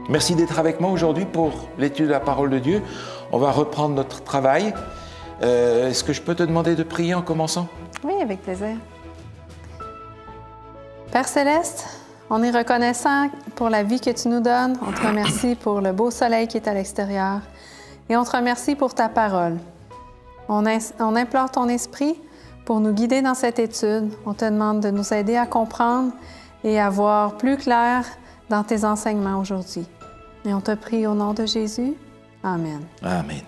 Merci d'être avec moi aujourd'hui pour l'étude de la parole de Dieu. On va reprendre notre travail. Est-ce que je peux te demander de prier en commençant? Oui, avec plaisir. Père Céleste, on est reconnaissant pour la vie que tu nous donnes. On te remercie pour le beau soleil qui est à l'extérieur. Et on te remercie pour ta parole. On implore ton esprit pour nous guider dans cette étude. On te demande de nous aider à comprendre et à voir plus clair dans tes enseignements aujourd'hui. Et on te prie au nom de Jésus. Amen. Amen.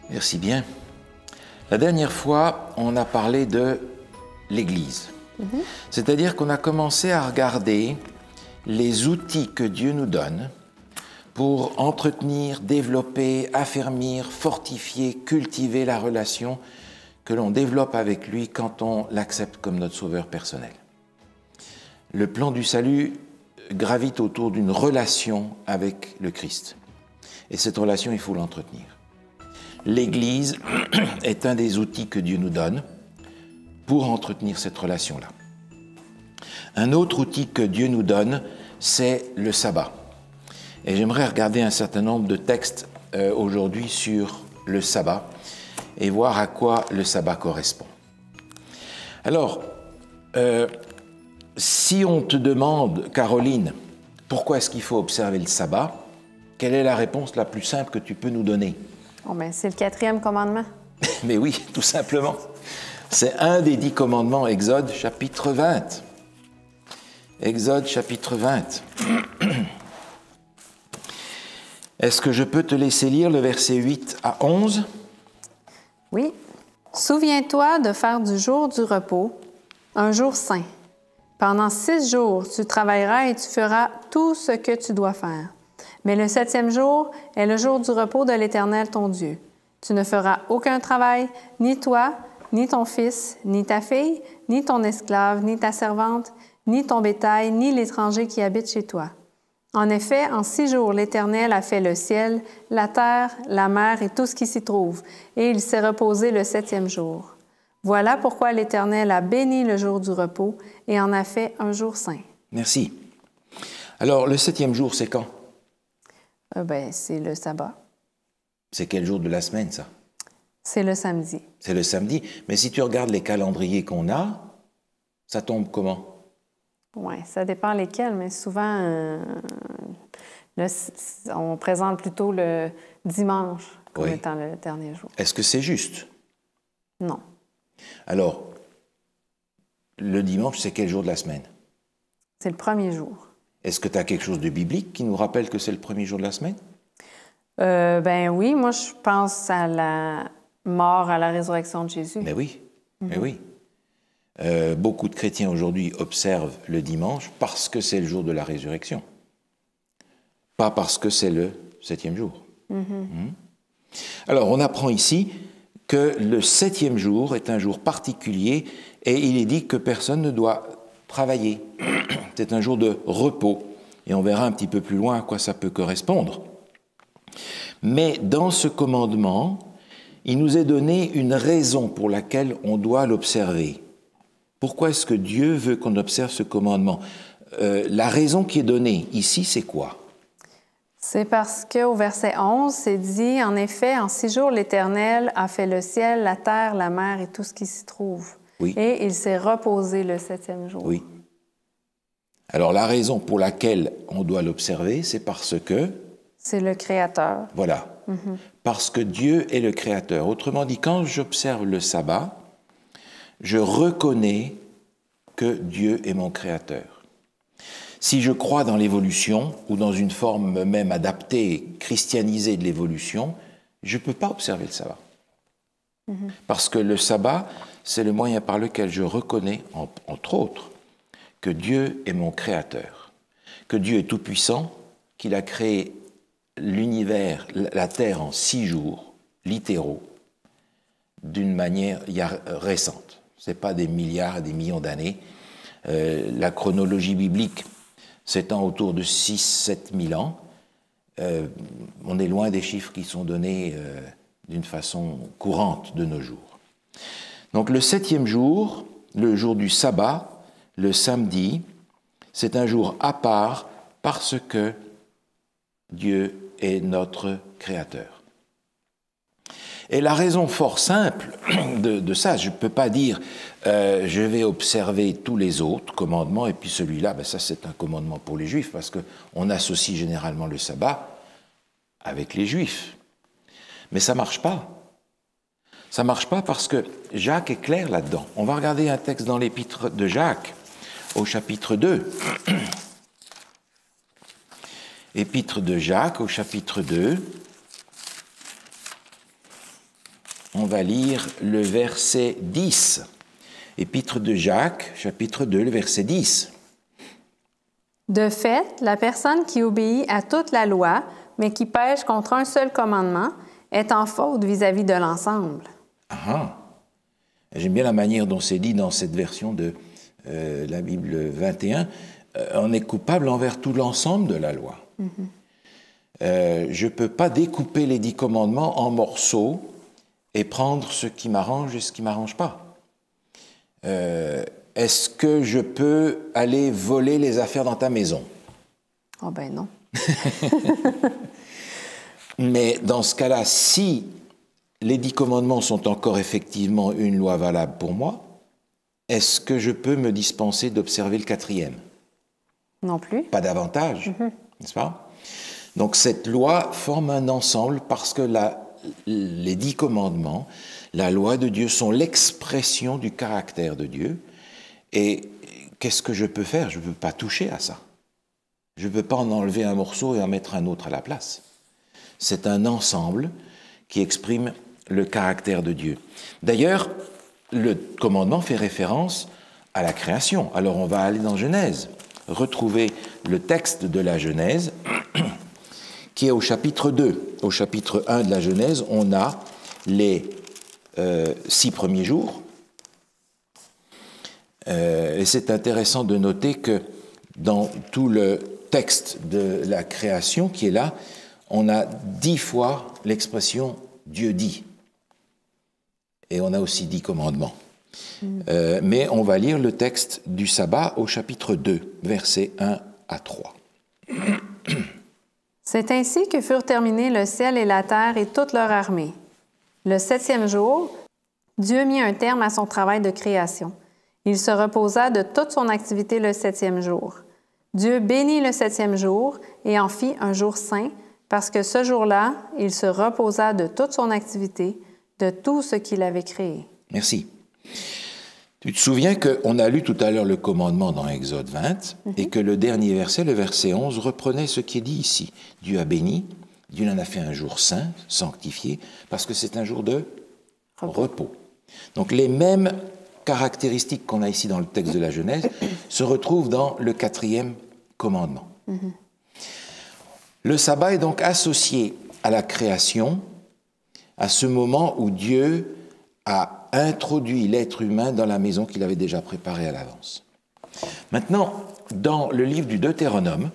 Merci bien. La dernière fois, on a parlé de l'Église. C'est-à-dire qu'on a commencé à regarder les outils que Dieu nous donne pour entretenir, développer, affermir, fortifier, cultiver la relation que l'on développe avec lui quand on l'accepte comme notre sauveur personnel. Le plan du salut gravite autour d'une relation avec le Christ. Et cette relation, il faut l'entretenir. L'Église est un des outils que Dieu nous donne pour entretenir cette relation-là. Un autre outil que Dieu nous donne, c'est le sabbat. Et j'aimerais regarder un certain nombre de textes aujourd'hui sur le sabbat et voir à quoi le sabbat correspond. Alors, si on te demande, Caroline, pourquoi est-ce qu'il faut observer le sabbat, quelle est la réponse la plus simple que tu peux nous donner? Oh, ben, c'est le 4e commandement. Mais oui, tout simplement. C'est un des 10 commandements, Exode chapitre 20. Exode chapitre 20. Est-ce que je peux te laisser lire le verset 8 à 11? Oui. Souviens-toi de faire du jour du repos un jour saint. Pendant 6 jours, tu travailleras et tu feras tout ce que tu dois faire. Mais le 7e jour est le jour du repos de l'Éternel ton Dieu. Tu ne feras aucun travail, ni toi, ni ton fils, ni ta fille, ni ton esclave, ni ta servante, ni ton bétail, ni l'étranger qui habite chez toi. En effet, en 6 jours, l'Éternel a fait le ciel, la terre, la mer et tout ce qui s'y trouve, et il s'est reposé le 7e jour. Voilà pourquoi l'Éternel a béni le jour du repos et en a fait un jour saint. Merci. Alors, le 7e jour, c'est quand? C'est le sabbat. C'est quel jour de la semaine, ça? C'est le samedi. C'est le samedi. Mais si tu regardes les calendriers qu'on a, ça tombe comment? Oui, ça dépend lesquels, mais souvent, on présente plutôt le dimanche comme étant le dernier jour. Est-ce que c'est juste? Non. Alors, le dimanche, c'est quel jour de la semaine? C'est le 1er jour. Est-ce que tu as quelque chose de biblique qui nous rappelle que c'est le 1er jour de la semaine? Oui, moi je pense à la mort, à la résurrection de Jésus. Mais oui, mais oui. Beaucoup de chrétiens aujourd'hui observent le dimanche parce que c'est le jour de la résurrection, pas parce que c'est le 7e jour. Alors, on apprend ici que le 7e jour est un jour particulier et il est dit que personne ne doit travailler. C'est un jour de repos. Et on verra un petit peu plus loin à quoi ça peut correspondre. Mais dans ce commandement, il nous est donné une raison pour laquelle on doit l'observer. Pourquoi est-ce que Dieu veut qu'on observe ce commandement? La raison qui est donnée ici, c'est quoi? C'est parce qu'au verset 11, c'est dit, en effet, en 6 jours, l'Éternel a fait le ciel, la terre, la mer et tout ce qui s'y trouve. Oui. Et il s'est reposé le 7e jour. Oui. Alors, la raison pour laquelle on doit l'observer, c'est parce que... C'est le Créateur. Voilà. Parce que Dieu est le Créateur. Autrement dit, quand j'observe le sabbat, je reconnais que Dieu est mon Créateur. Si je crois dans l'évolution, ou dans une forme même adaptée, christianisée de l'évolution, je ne peux pas observer le sabbat. Parce que le sabbat, c'est le moyen par lequel je reconnais, entre autres, que Dieu est mon Créateur, que Dieu est tout-puissant, qu'il a créé l'univers, la Terre en 6 jours, littéraux, d'une manière récente. Ce n'est pas des milliards et des millions d'années. La chronologie biblique s'étend autour de 6-7 000 ans. On est loin des chiffres qui sont donnés d'une façon courante de nos jours. Donc le 7e jour, le jour du sabbat, le samedi, c'est un jour à part Parce que Dieu est notre Créateur. Et la raison fort simple de ça, je ne peux pas dire je vais observer tous les autres commandements et puis celui-là, ça c'est un commandement pour les Juifs, parce qu'on associe généralement le sabbat avec les Juifs. Mais ça ne marche pas. Ça ne marche pas parce que Jacques est clair là-dedans. On va regarder un texte dans l'épître de Jacques, au chapitre 2. Épître de Jacques, au chapitre 2. On va lire le verset 10. Épître de Jacques, chapitre 2, le verset 10. De fait, la personne qui obéit à toute la loi, mais qui pêche contre un seul commandement, est en faute vis-à-vis de l'ensemble. Ah, j'aime bien la manière dont c'est dit dans cette version de la Bible 21. On est coupable envers tout l'ensemble de la loi. Je ne peux pas découper les 10 commandements en morceaux et prendre ce qui m'arrange et ce qui ne m'arrange pas. Est-ce que je peux aller voler les affaires dans ta maison? Oh ben non. Mais dans ce cas-là, si les 10 commandements sont encore effectivement une loi valable pour moi, est-ce que je peux me dispenser d'observer le 4e? Non plus. Pas davantage, n'est-ce pas? Donc cette loi forme un ensemble parce que les 10 commandements, la loi de Dieu, sont l'expression du caractère de Dieu. Et qu'est-ce que je peux faire? Je ne peux pas toucher à ça. Je ne peux pas en enlever un morceau et en mettre un autre à la place. C'est un ensemble qui exprime le caractère de Dieu. D'ailleurs, le commandement fait référence à la création. Alors on va aller dans Genèse, retrouver le texte de la Genèse, qui est au chapitre 2. Au chapitre 1 de la Genèse, on a les 6 premiers jours. Et c'est intéressant de noter que dans tout le texte de la création qui est là, on a 10 fois l'expression « Dieu dit ». Et on a aussi 10 commandements. Mais on va lire le texte du sabbat au chapitre 2, versets 1 à 3. C'est ainsi que furent terminés le ciel et la terre et toute leur armée. Le 7e jour, Dieu mit un terme à son travail de création. Il se reposa de toute son activité le 7e jour. Dieu bénit le 7e jour et en fit un jour saint, parce que ce jour-là, il se reposa de toute son activité, de tout ce qu'il avait créé. Merci. Tu te souviens qu'on a lu tout à l'heure le commandement dans Exode 20 et que le dernier verset, le verset 11, reprenait ce qui est dit ici. Dieu a béni, Dieu en a fait un jour saint, sanctifié, parce que c'est un jour de repos. Donc les mêmes caractéristiques qu'on a ici dans le texte de la Genèse se retrouvent dans le 4e commandement. Le sabbat est donc associé à la création, à ce moment où Dieu a introduit l'être humain dans la maison qu'il avait déjà préparée à l'avance. Maintenant, dans le livre du Deutéronome,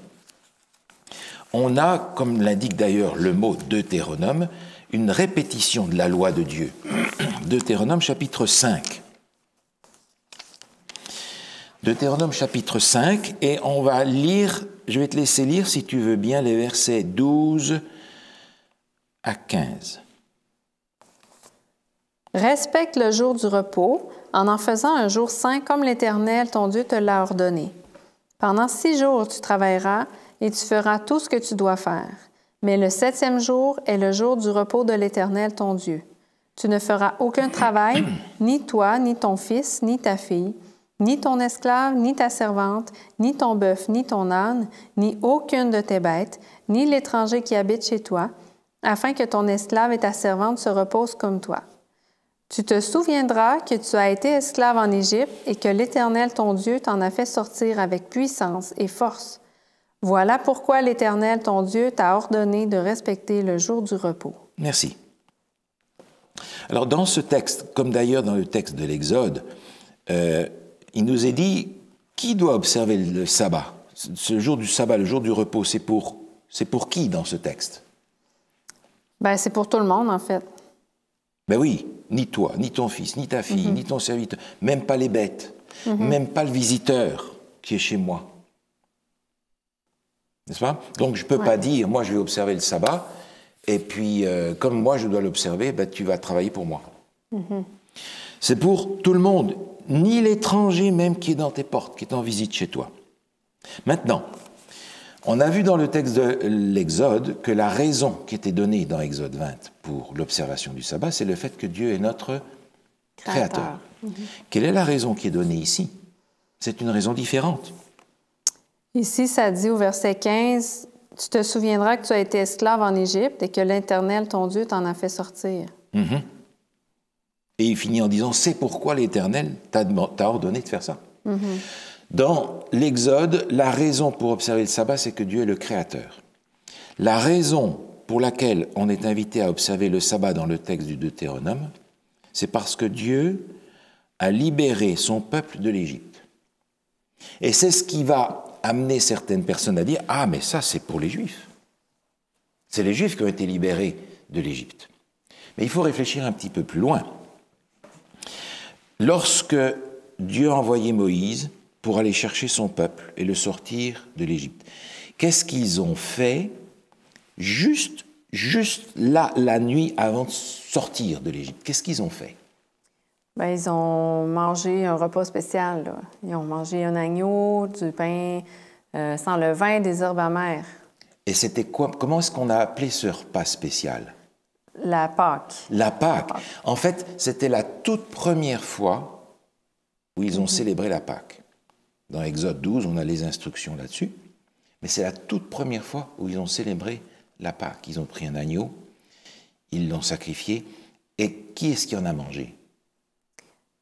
on a, comme l'indique d'ailleurs le mot Deutéronome, une répétition de la loi de Dieu. Deutéronome chapitre 5. Deutéronome chapitre 5, et on va lire, je vais te laisser lire si tu veux bien les versets 12 à 15. Respecte le jour du repos en faisant un jour saint comme l'Éternel, ton Dieu, te l'a ordonné. Pendant 6 jours, tu travailleras et tu feras tout ce que tu dois faire. Mais le 7e jour est le jour du repos de l'Éternel, ton Dieu. Tu ne feras aucun travail, ni toi, ni ton fils, ni ta fille, ni ton esclave, ni ta servante, ni ton bœuf, ni ton âne, ni aucune de tes bêtes, ni l'étranger qui habite chez toi, afin que ton esclave et ta servante se reposent comme toi. Tu te souviendras que tu as été esclave en Égypte et que l'Éternel, ton Dieu, t'en a fait sortir avec puissance et force. Voilà pourquoi l'Éternel, ton Dieu, t'a ordonné de respecter le jour du repos. Merci. Alors, dans ce texte, comme d'ailleurs dans le texte de l'Exode, il nous est dit qui doit observer le sabbat. Ce jour du sabbat, le jour du repos, c'est pour qui dans ce texte? Ben, c'est pour tout le monde, en fait. Ben oui, ni toi, ni ton fils, ni ta fille, ni ton serviteur, même pas les bêtes, même pas le visiteur qui est chez moi. N'est-ce pas? Donc je ne peux pas dire, moi je vais observer le sabbat, et puis comme moi je dois l'observer, ben, tu vas travailler pour moi. C'est pour tout le monde, ni l'étranger même qui est dans tes portes, qui est en visite chez toi. Maintenant, on a vu dans le texte de l'Exode que la raison qui était donnée dans Exode 20 pour l'observation du sabbat, c'est le fait que Dieu est notre créateur. Quelle est la raison qui est donnée ici? C'est une raison différente. Ici, ça dit au verset 15, « Tu te souviendras que tu as été esclave en Égypte et que l'Éternel, ton Dieu, t'en a fait sortir. Et il finit en disant, c'est pourquoi l'Éternel t'a ordonné de faire ça. Dans l'Exode, la raison pour observer le sabbat, c'est que Dieu est le créateur. La raison pour laquelle on est invité à observer le sabbat dans le texte du Deutéronome, c'est parce que Dieu a libéré son peuple de l'Égypte. Et c'est ce qui va amener certaines personnes à dire « Ah, mais ça, c'est pour les Juifs. C'est les Juifs qui ont été libérés de l'Égypte. » Mais il faut réfléchir un petit peu plus loin. Lorsque Dieu a envoyé Moïse pour aller chercher son peuple et le sortir de l'Égypte, qu'est-ce qu'ils ont fait juste là, la nuit avant de sortir de l'Égypte? Qu'est-ce qu'ils ont fait? Ben, ils ont mangé un repas spécial. Là. Ils ont mangé un agneau, du pain sans levain, des herbes amères. Et c'était quoi? Comment est-ce qu'on a appelé ce repas spécial? La Pâque. La Pâque. En fait, c'était la toute première fois où ils ont célébré la Pâque. Dans Exode 12, on a les instructions là-dessus. Mais c'est la toute première fois où ils ont célébré la Pâque. Ils ont pris un agneau, ils l'ont sacrifié. Et qui est-ce qui en a mangé?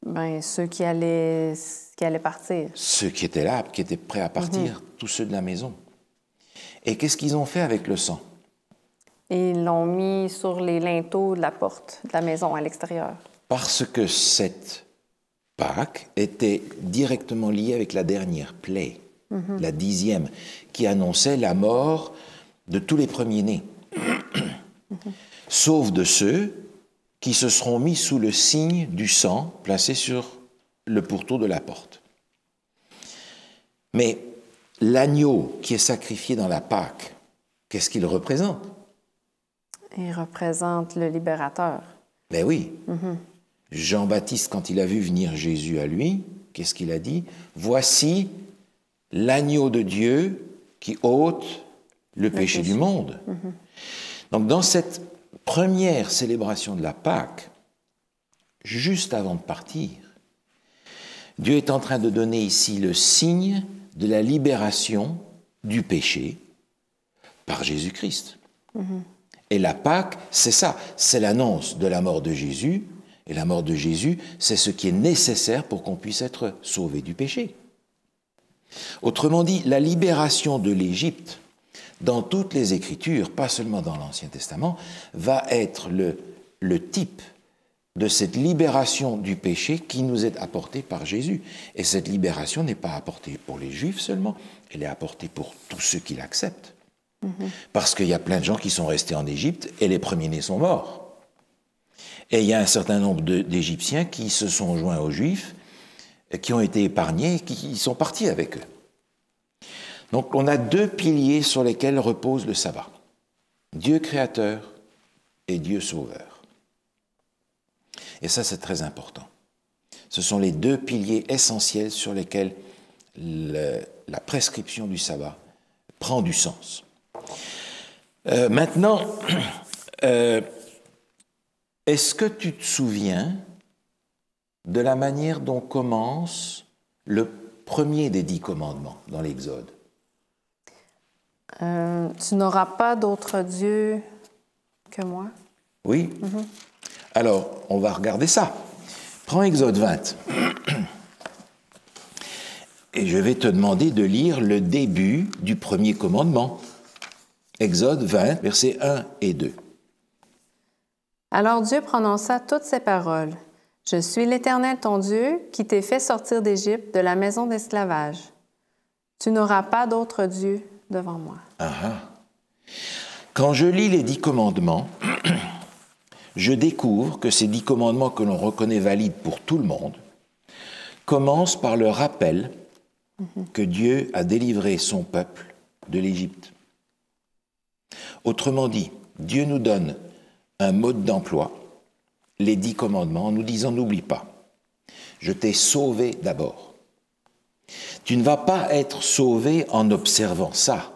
Ben, ceux qui allaient partir. Ceux qui étaient là, qui étaient prêts à partir, tous ceux de la maison. Et qu'est-ce qu'ils ont fait avec le sang? Et ils l'ont mis sur les linteaux de la porte de la maison à l'extérieur. Parce que cette Pâque était directement liée avec la dernière plaie, la 10e, qui annonçait la mort de tous les premiers-nés, sauf de ceux qui se seront mis sous le signe du sang placé sur le pourtour de la porte. Mais l'agneau qui est sacrifié dans la Pâque, qu'est-ce qu'il représente? Il représente le libérateur. Ben oui. Jean-Baptiste, quand il a vu venir Jésus à lui, qu'est-ce qu'il a dit? Voici l'agneau de Dieu qui ôte le péché du monde. Donc dans cette première célébration de la Pâque, juste avant de partir, Dieu est en train de donner ici le signe de la libération du péché par Jésus-Christ. Et la Pâque, c'est ça, c'est l'annonce de la mort de Jésus, et la mort de Jésus, c'est ce qui est nécessaire pour qu'on puisse être sauvé du péché. Autrement dit, la libération de l'Égypte, dans toutes les Écritures, pas seulement dans l'Ancien Testament, va être le type de cette libération du péché qui nous est apportée par Jésus. Et cette libération n'est pas apportée pour les Juifs seulement, elle est apportée pour tous ceux qui l'acceptent. Parce qu'il y a plein de gens qui sont restés en Égypte et les premiers-nés sont morts. Et il y a un certain nombre d'Égyptiens qui se sont joints aux Juifs, qui ont été épargnés et qui sont partis avec eux. Donc on a deux piliers sur lesquels repose le sabbat. Dieu créateur et Dieu sauveur. Et ça, c'est très important. Ce sont les deux piliers essentiels sur lesquels la prescription du sabbat prend du sens. Maintenant, est-ce que tu te souviens de la manière dont commence le premier des 10 commandements dans l'Exode? Tu n'auras pas d'autre Dieu que moi. Oui. Alors, on va regarder ça. Prends Exode 20. Et je vais te demander de lire le début du premier commandement. Exode 20, versets 1 et 2. Alors Dieu prononça toutes ces paroles. « Je suis l'Éternel ton Dieu qui t'ai fait sortir d'Égypte, de la maison d'esclavage. Tu n'auras pas d'autre Dieu devant moi. » Quand je lis les 10 commandements, je découvre que ces 10 commandements que l'on reconnaît valides pour tout le monde commencent par le rappel que Dieu a délivré son peuple de l'Égypte. Autrement dit, Dieu nous donne un mode d'emploi, les 10 commandements, en nous disant n'oublie pas, je t'ai sauvé d'abord. Tu ne vas pas être sauvé en observant ça.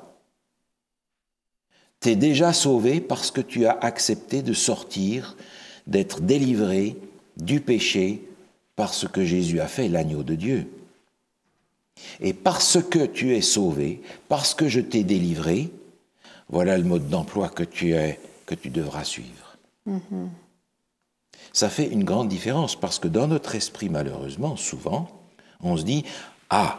Tu es déjà sauvé parce que tu as accepté de sortir, d'être délivré du péché par ce que Jésus a fait, l'agneau de Dieu. Et parce que tu es sauvé, parce que je t'ai délivré, voilà le mode d'emploi que tu devras suivre. Ça fait une grande différence parce que dans notre esprit, malheureusement, souvent, on se dit « Ah,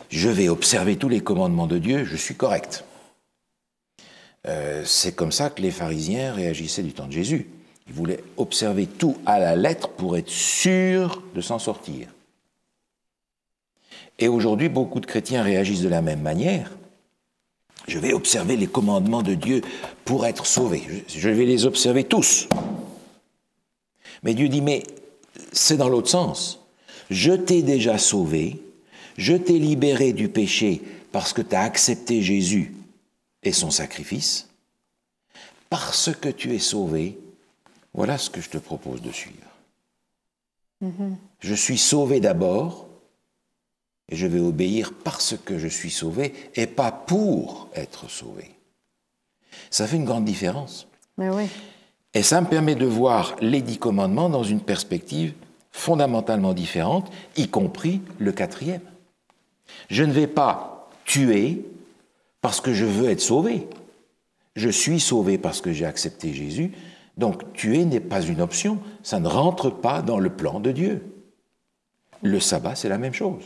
je vais observer tous les commandements de Dieu, je suis correct. » C'est comme ça que les pharisiens réagissaient du temps de Jésus. Ils voulaient observer tout à la lettre pour être sûrs de s'en sortir. Et aujourd'hui, beaucoup de chrétiens réagissent de la même manière. Je vais observer les commandements de Dieu pour être sauvé. Je vais les observer tous. Mais Dieu dit, mais c'est dans l'autre sens. Je t'ai déjà sauvé, je t'ai libéré du péché parce que tu as accepté Jésus et son sacrifice. Parce que tu es sauvé, voilà ce que je te propose de suivre. Je suis sauvé d'abord et je vais obéir parce que je suis sauvé et pas pour être sauvé. Ça fait une grande différence. Mais oui. Et ça me permet de voir les 10 commandements dans une perspective fondamentalement différente, y compris le 4e. Je ne vais pas tuer parce que je veux être sauvé. Je suis sauvé parce que j'ai accepté Jésus. Donc tuer n'est pas une option, ça ne rentre pas dans le plan de Dieu. Le sabbat, c'est la même chose.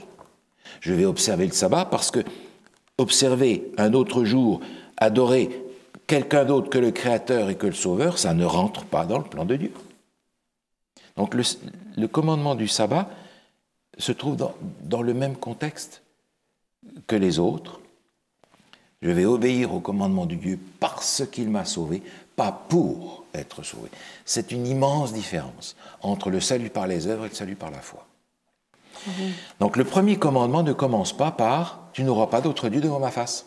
Je vais observer le sabbat parce que observer un autre jour, adorer quelqu'un d'autre que le Créateur et que le Sauveur, ça ne rentre pas dans le plan de Dieu. Donc le commandement du sabbat se trouve dans le même contexte que les autres. Je vais obéir au commandement de Dieu parce qu'il m'a sauvé, pas pour être sauvé. C'est une immense différence entre le salut par les œuvres et le salut par la foi. Donc le premier commandement ne commence pas par « tu n'auras pas d'autre Dieu devant ma face ».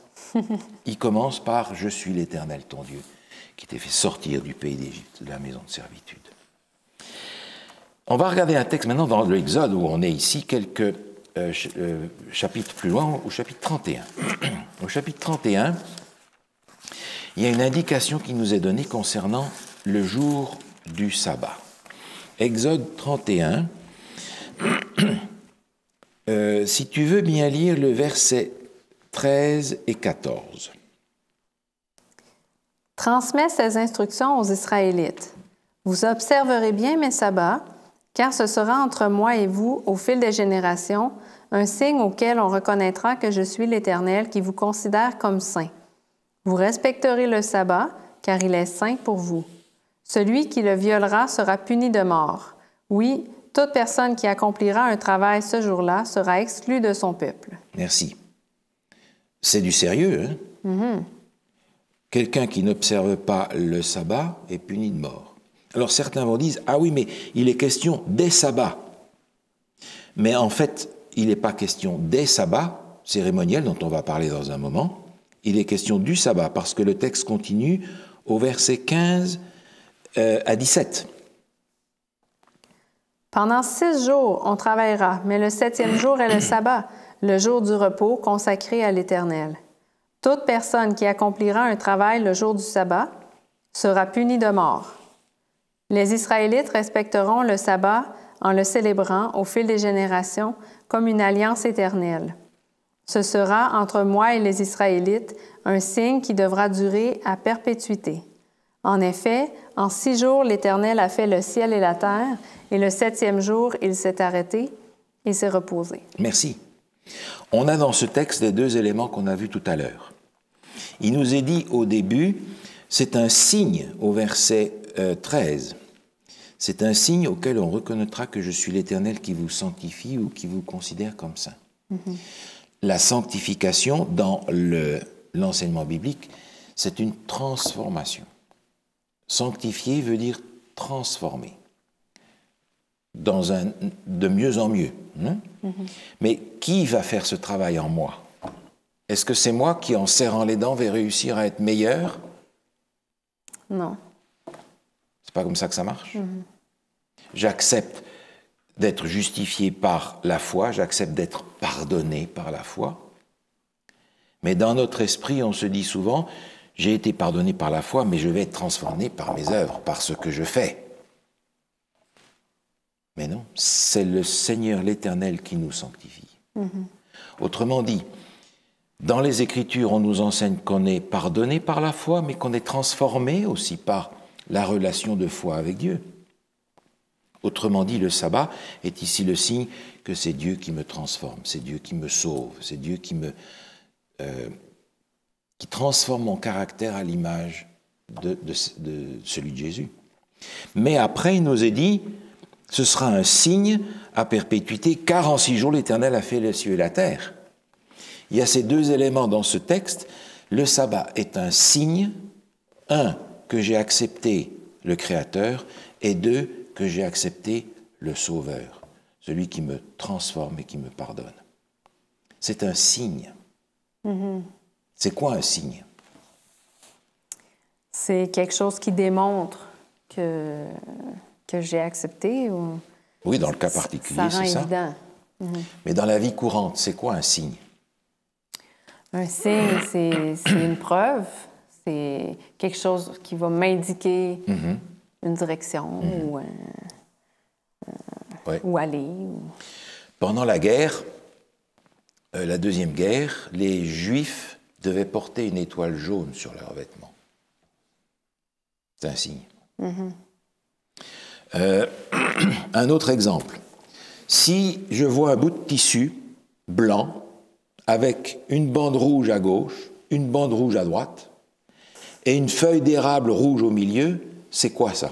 Il commence par « je suis l'Éternel ton Dieu qui t'ai fait sortir du pays d'Égypte, de la maison de servitude ». On va regarder un texte maintenant dans l'Exode où on est ici quelques chapitres plus loin, au chapitre 31. Au chapitre 31, il y a une indication qui nous est donnée concernant le jour du sabbat. Exode 31, si tu veux bien lire le verset 13 et 14. Transmets ces instructions aux Israélites. Vous observerez bien mes sabbats, car ce sera entre moi et vous, au fil des générations, un signe auquel on reconnaîtra que je suis l'Éternel qui vous considère comme saint. Vous respecterez le sabbat, car il est saint pour vous. Celui qui le violera sera puni de mort. Oui, toute personne qui accomplira un travail ce jour-là sera exclue de son peuple. Merci. C'est du sérieux, hein? Quelqu'un qui n'observe pas le sabbat est puni de mort. Alors certains vont dire, ah oui, mais il est question des sabbats. Mais en fait, il n'est pas question des sabbats cérémoniels dont on va parler dans un moment. Il est question du sabbat parce que le texte continue au verset 15 à 17. Pendant 6 jours, on travaillera, mais le 7e jour est le sabbat, le jour du repos consacré à l'Éternel. Toute personne qui accomplira un travail le jour du sabbat sera punie de mort. Les Israélites respecteront le sabbat en le célébrant au fil des générations comme une alliance éternelle. Ce sera entre moi et les Israélites un signe qui devra durer à perpétuité. En effet, en 6 jours, l'Éternel a fait le ciel et la terre, et le 7e jour, il s'est arrêté et s'est reposé. Merci. On a dans ce texte les 2 éléments qu'on a vus tout à l'heure. Il nous est dit au début, c'est un signe au verset 13. C'est un signe auquel on reconnaîtra que je suis l'Éternel qui vous sanctifie ou qui vous considère comme saint. La sanctification, dans l'enseignement biblique, c'est une transformation. Sanctifier veut dire transformer, de mieux en mieux. Mais qui va faire ce travail en moi? Est-ce que c'est moi qui, en serrant les dents, vais réussir à être meilleur? Non. C'est pas comme ça que ça marche. J'accepte d'être justifié par la foi, j'accepte d'être pardonné par la foi. Mais dans notre esprit, on se dit souvent, j'ai été pardonné par la foi, mais je vais être transformé par mes œuvres, par ce que je fais. Mais non, c'est le Seigneur l'Éternel qui nous sanctifie. Autrement dit, dans les Écritures, on nous enseigne qu'on est pardonné par la foi, mais qu'on est transformé aussi par la relation de foi avec Dieu. Autrement dit, le sabbat est ici le signe que c'est Dieu qui me transforme, c'est Dieu qui me sauve, c'est Dieu qui transforme mon caractère à l'image de celui de Jésus. Mais après, il nous est dit, ce sera un signe à perpétuité, car en 6 jours, l'Éternel a fait les cieux et la terre. Il y a ces deux éléments dans ce texte. Le sabbat est un signe, un, que j'ai accepté le Créateur, et deux, que j'ai accepté le Sauveur, celui qui me transforme et qui me pardonne. C'est un signe. C'est quoi un signe? C'est quelque chose qui démontre que j'ai accepté ou... Oui, dans le cas particulier, c'est ça. Ça rend évident. Mais dans la vie courante, c'est quoi un signe? Un signe, c'est une preuve. C'est quelque chose qui va m'indiquer une direction où aller. Pendant la guerre, la Deuxième Guerre, les Juifs devaient porter une étoile jaune sur leurs vêtements. C'est un signe. Un autre exemple. Si je vois un bout de tissu blanc avec une bande rouge à gauche, une bande rouge à droite et une feuille d'érable rouge au milieu, c'est quoi ça?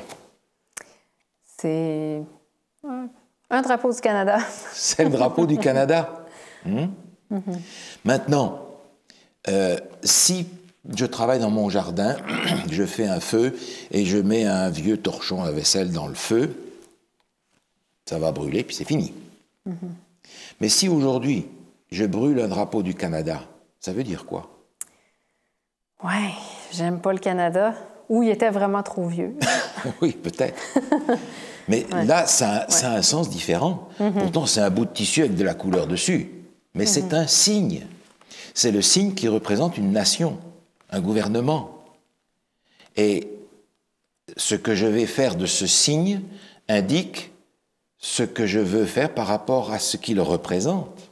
C'est un drapeau du Canada. C'est le drapeau du Canada. Maintenant, si je travaille dans mon jardin, je fais un feu et je mets un vieux torchon à vaisselle dans le feu, ça va brûler puis c'est fini. Mais si aujourd'hui, je brûle un drapeau du Canada, ça veut dire quoi? Ouais, j'aime pas le Canada. Ou il était vraiment trop vieux. Oui, peut-être. Mais là, ça a un sens différent. Pourtant, c'est un bout de tissu avec de la couleur dessus. Mais c'est un signe. C'est le signe qui représente une nation, un gouvernement. Et ce que je vais faire de ce signe indique ce que je veux faire par rapport à ce qu'il représente.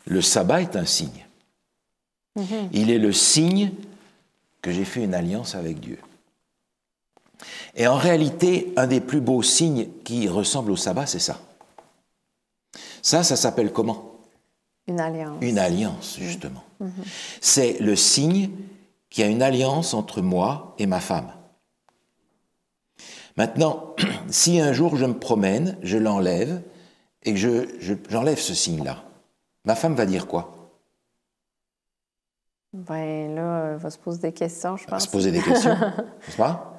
Le sabbat est un signe. Il est le signe que j'ai fait une alliance avec Dieu. Et en réalité, un des plus beaux signes qui ressemble au sabbat, c'est ça. Ça s'appelle comment? Une alliance. Une alliance, justement. C'est le signe qu'il y a une alliance entre moi et ma femme. Maintenant, si un jour je me promène, je l'enlève, et que j'enlève ce signe-là, ma femme va dire quoi? Ben là, elle va se poser des questions, je pense. Elle va se poser des questions, n'est-ce pas?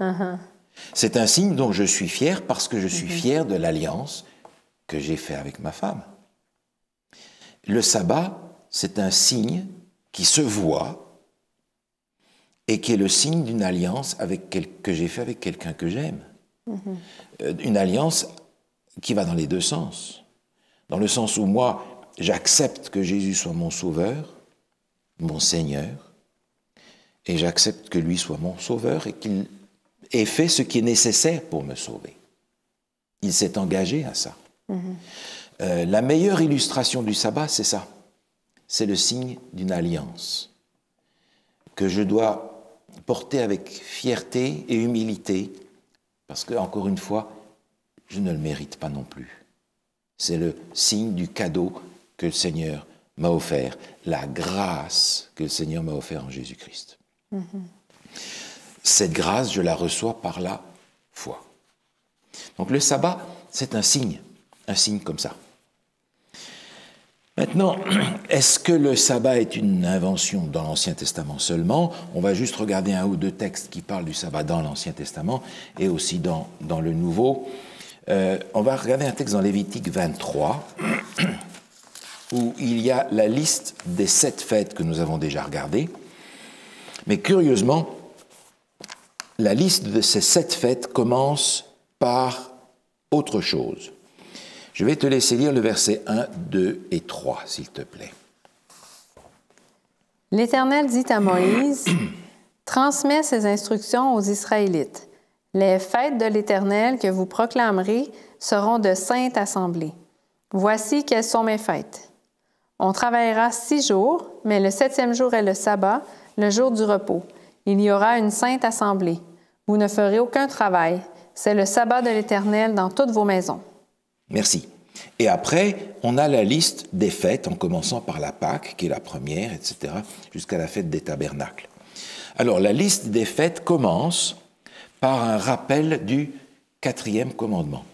C'est un signe dont je suis fier parce que je suis fier de l'alliance que j'ai faite avec ma femme. Le sabbat, c'est un signe qui se voit et qui est le signe d'une alliance que j'ai faite avec quelqu'un que j'aime. Une alliance qui va dans les deux sens. Dans le sens où moi, j'accepte que Jésus soit mon sauveur, mon Seigneur, et j'accepte que lui soit mon sauveur et qu'il ait fait ce qui est nécessaire pour me sauver. Il s'est engagé à ça. La meilleure illustration du sabbat, c'est ça. C'est le signe d'une alliance que je dois porter avec fierté et humilité, parce que, encore une fois, je ne le mérite pas non plus. C'est le signe du cadeau que le Seigneur m'a offert, la grâce que le Seigneur m'a offert en Jésus-Christ. Cette grâce, je la reçois par la foi. Donc le sabbat, c'est un signe comme ça. Maintenant, est-ce que le sabbat est une invention dans l'Ancien Testament seulement? On va juste regarder un ou deux textes qui parlent du sabbat dans l'Ancien Testament et aussi dans le Nouveau. On va regarder un texte dans Lévitique 23 où il y a la liste des 7 fêtes que nous avons déjà regardées. Mais curieusement, la liste de ces 7 fêtes commence par autre chose. Je vais te laisser lire le verset 1, 2 et 3, s'il te plaît. L'Éternel dit à Moïse, « Transmets ces instructions aux Israélites. Les fêtes de l'Éternel que vous proclamerez seront de saintes assemblées. Voici quelles sont mes fêtes. On travaillera 6 jours, mais le 7e jour est le sabbat, le jour du repos. Il y aura une sainte assemblée. Vous ne ferez aucun travail. C'est le sabbat de l'Éternel dans toutes vos maisons. » Merci. Et après, on a la liste des fêtes, en commençant par la Pâque, qui est la première, etc., jusqu'à la fête des tabernacles. Alors, la liste des fêtes commence par un rappel du 4e commandement.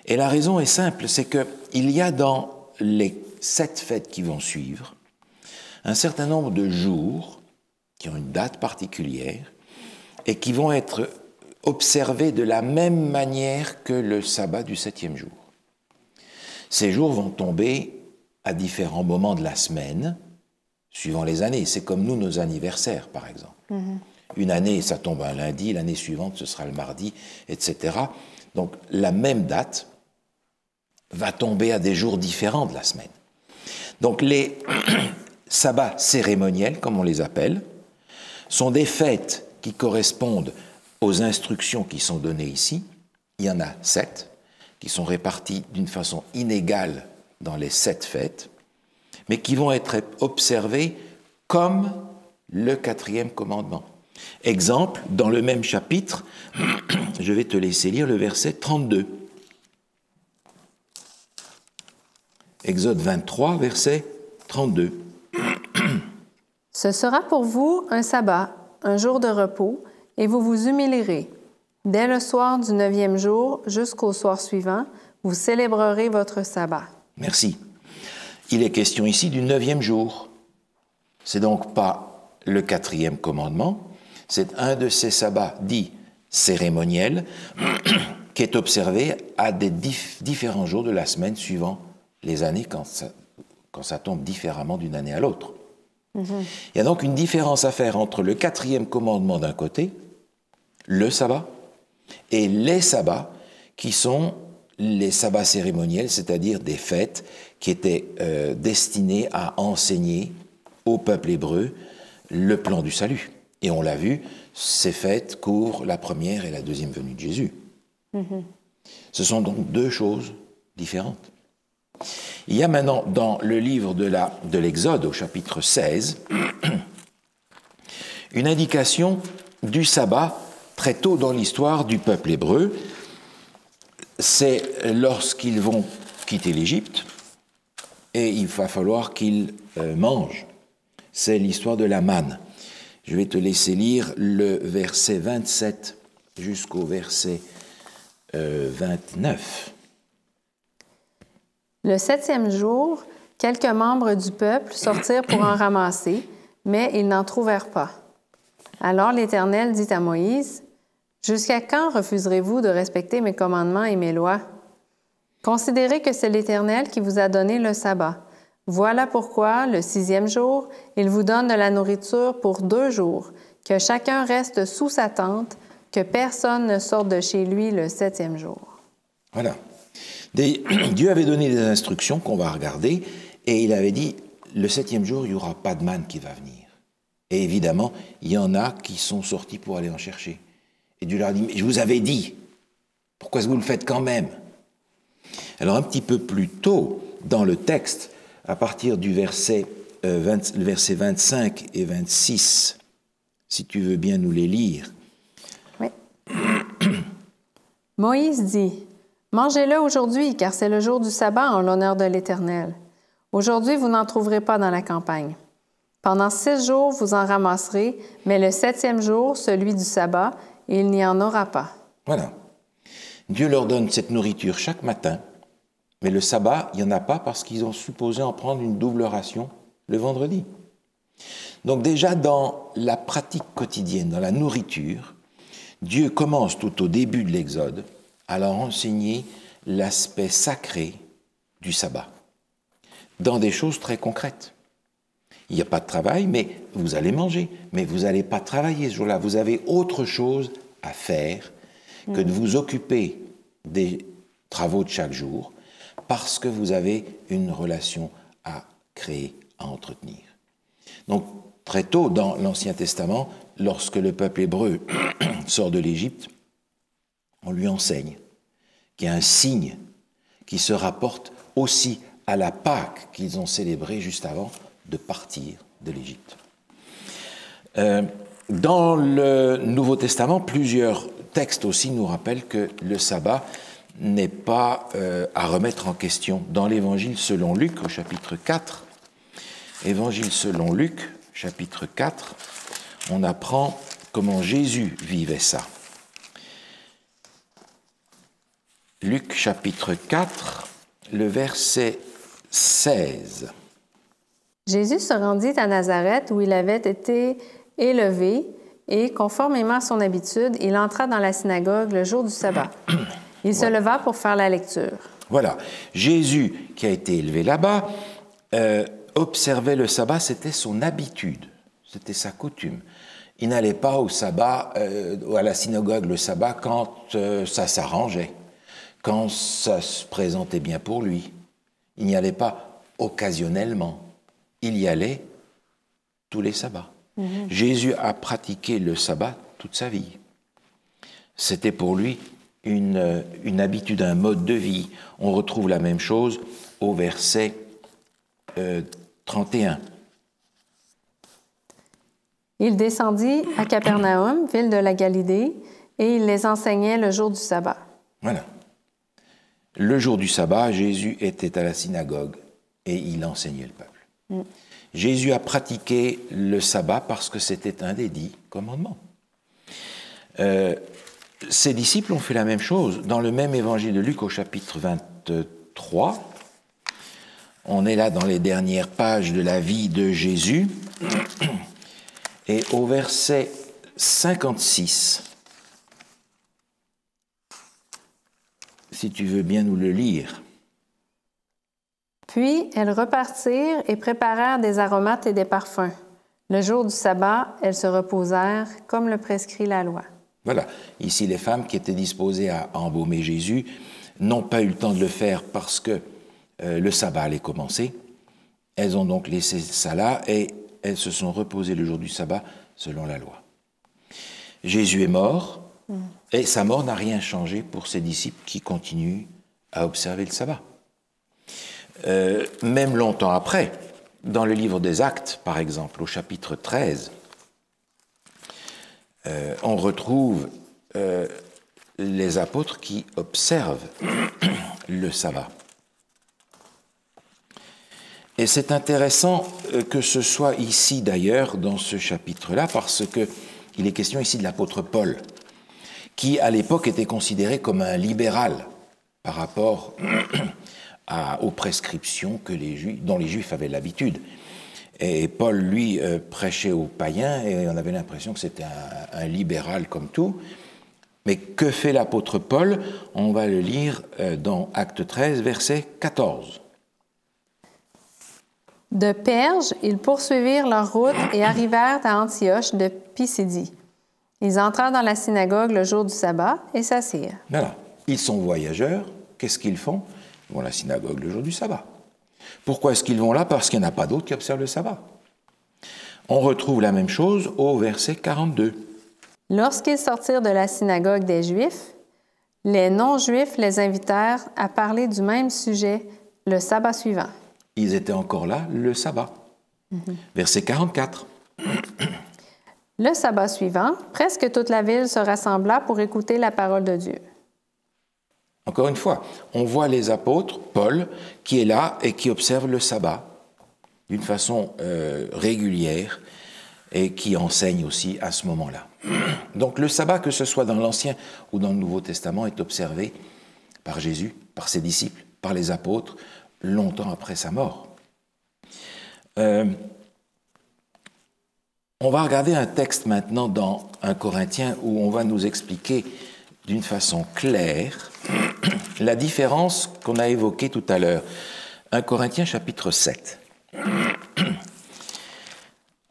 Et la raison est simple, c'est qu'il y a dans les 7 fêtes qui vont suivre un certain nombre de jours qui ont une date particulière et qui vont être observés de la même manière que le sabbat du 7e jour. Ces jours vont tomber à différents moments de la semaine, suivant les années. C'est comme nous, nos anniversaires, par exemple. Une année, ça tombe un lundi, l'année suivante, ce sera le mardi, etc. Donc, la même date va tomber à des jours différents de la semaine. Donc, les sabbats cérémoniels, comme on les appelle, sont des fêtes qui correspondent aux instructions qui sont données ici. Il y en a 7, qui sont réparties d'une façon inégale dans les 7 fêtes, mais qui vont être observées comme le 4e commandement. Exemple, dans le même chapitre, je vais te laisser lire le verset 32. Exode 23, verset 32. « Ce sera pour vous un sabbat, un jour de repos, et vous vous humilierez. Dès le soir du 9e jour jusqu'au soir suivant, vous célébrerez votre sabbat. » Merci. Il est question ici du 9e jour. C'est donc pas le 4e commandement, c'est un de ces sabbats dits cérémoniels qui est observé à des différents jours de la semaine suivant les années quand ça tombe différemment d'une année à l'autre. Il y a donc une différence à faire entre le 4e commandement d'un côté, le sabbat, et les sabbats qui sont les sabbats cérémoniels, c'est-à-dire des fêtes qui étaient destinées à enseigner au peuple hébreu le plan du salut. Et on l'a vu, ces fêtes courent la première et la deuxième venue de Jésus. Ce sont donc 2 choses différentes. Il y a maintenant dans le livre de l'Exode, au chapitre 16, une indication du sabbat très tôt dans l'histoire du peuple hébreu. C'est lorsqu'ils vont quitter l'Égypte et il va falloir qu'ils mangent. C'est l'histoire de la manne. Je vais te laisser lire le verset 27 jusqu'au verset 29. Le 7e jour, quelques membres du peuple sortirent pour en ramasser, mais ils n'en trouvèrent pas. Alors l'Éternel dit à Moïse, « Jusqu'à quand refuserez-vous de respecter mes commandements et mes lois? Considérez que c'est l'Éternel qui vous a donné le sabbat. Voilà pourquoi, le 6e jour, il vous donne de la nourriture pour 2 jours, que chacun reste sous sa tente, que personne ne sorte de chez lui le 7e jour. » Voilà. Dieu avait donné des instructions qu'on va regarder, et il avait dit, le 7e jour, il n'y aura pas de manne qui va venir. Et évidemment, il y en a qui sont sortis pour aller en chercher. Et Dieu leur dit, mais je vous avais dit, pourquoi est-ce que vous le faites quand même? Alors un petit peu plus tôt, dans le texte, à partir du verset 25 et 26, si tu veux bien nous les lire. Oui. Moïse dit, « Mangez-le aujourd'hui, car c'est le jour du sabbat en l'honneur de l'Éternel. Aujourd'hui, vous n'en trouverez pas dans la campagne. Pendant 6 jours, vous en ramasserez, mais le 7e jour, celui du sabbat, il n'y en aura pas. » Voilà. Dieu leur donne cette nourriture chaque matin, mais le sabbat, il n'y en a pas parce qu'ils ont supposé en prendre une double ration le vendredi. Donc déjà dans la pratique quotidienne, dans la nourriture, Dieu commence tout au début de l'Exode à leur enseigner l'aspect sacré du sabbat, dans des choses très concrètes. Il n'y a pas de travail, mais vous allez manger. Mais vous n'allez pas travailler ce jour-là. Vous avez autre chose à faire que de vous occuper des travaux de chaque jour parce que vous avez une relation à créer, à entretenir. Donc, très tôt dans l'Ancien Testament, lorsque le peuple hébreu sort de l'Égypte, on lui enseigne qu'il y a un signe qui se rapporte aussi à la Pâque qu'ils ont célébrée juste avant de partir de l'Égypte. Dans le Nouveau Testament, plusieurs textes aussi nous rappellent que le sabbat n'est pas à remettre en question. Dans l'Évangile selon Luc, au chapitre 4, Évangile selon Luc, chapitre 4, on apprend comment Jésus vivait ça. Luc, chapitre 4, le verset 16. Jésus se rendit à Nazareth où il avait été élevé et, conformément à son habitude, il entra dans la synagogue le jour du sabbat. Il se leva pour faire la lecture. Voilà. Jésus, qui a été élevé là-bas, observait le sabbat, c'était son habitude, c'était sa coutume. Il n'allait pas au sabbat, à la synagogue le sabbat quand ça s'arrangeait, quand ça se présentait bien pour lui. Il n'y allait pas occasionnellement, il y allait tous les sabbats. Jésus a pratiqué le sabbat toute sa vie. C'était pour lui une habitude, un mode de vie. On retrouve la même chose au verset 31. Il descendit à Capernaum, ville de la Galilée, et il les enseignait le jour du sabbat. Voilà. Le jour du sabbat, Jésus était à la synagogue et il enseignait le peuple. Jésus a pratiqué le sabbat parce que c'était un des 10 commandements. Ses disciples ont fait la même chose. Dans le même évangile de Luc, au chapitre 23, on est là dans les dernières pages de la vie de Jésus, et au verset 56, si tu veux bien nous le lire. Puis elles repartirent et préparèrent des aromates et des parfums. Le jour du sabbat, elles se reposèrent comme le prescrit la loi. Voilà. Ici, les femmes qui étaient disposées à embaumer Jésus n'ont pas eu le temps de le faire parce que le sabbat allait commencer. Elles ont donc laissé ça là et elles se sont reposées le jour du sabbat selon la loi. Jésus est mort et sa mort n'a rien changé pour ses disciples qui continuent à observer le sabbat. Même longtemps après, dans le livre des Actes, par exemple, au chapitre 13, on retrouve les apôtres qui observent le sabbat. Et c'est intéressant que ce soit ici, d'ailleurs, dans ce chapitre-là, parce qu'il est question ici de l'apôtre Paul, qui, à l'époque, était considéré comme un libéral par rapport aux prescriptions dont les Juifs avaient l'habitude. Et Paul, lui, prêchait aux païens, et on avait l'impression que c'était un libéral comme tout. Mais que fait l'apôtre Paul? On va le lire dans Acte 13, verset 14. De Perge, ils poursuivirent leur route et arrivèrent à Antioche de Pisidie. Ils entrèrent dans la synagogue le jour du sabbat et s'assirent. Voilà. Ils sont voyageurs. Qu'est-ce qu'ils font? Ils vont à la synagogue le jour du sabbat. Pourquoi est-ce qu'ils vont là? Parce qu'il n'y en a pas d'autres qui observent le sabbat. On retrouve la même chose au verset 42. Lorsqu'ils sortirent de la synagogue des Juifs, les non-Juifs les invitèrent à parler du même sujet le sabbat suivant. Ils étaient encore là le sabbat. Verset 44. Le sabbat suivant, presque toute la ville se rassembla pour écouter la parole de Dieu. Encore une fois, on voit les apôtres, Paul, qui est là et qui observe le sabbat d'une façon régulière et qui enseigne aussi à ce moment-là. Donc le sabbat, que ce soit dans l'Ancien ou dans le Nouveau Testament, est observé par Jésus, par ses disciples, par les apôtres, longtemps après sa mort. On va regarder un texte maintenant dans 1 Corinthiens où on va nous expliquer d'une façon claire la différence qu'on a évoquée tout à l'heure. 1 Corinthiens chapitre 7.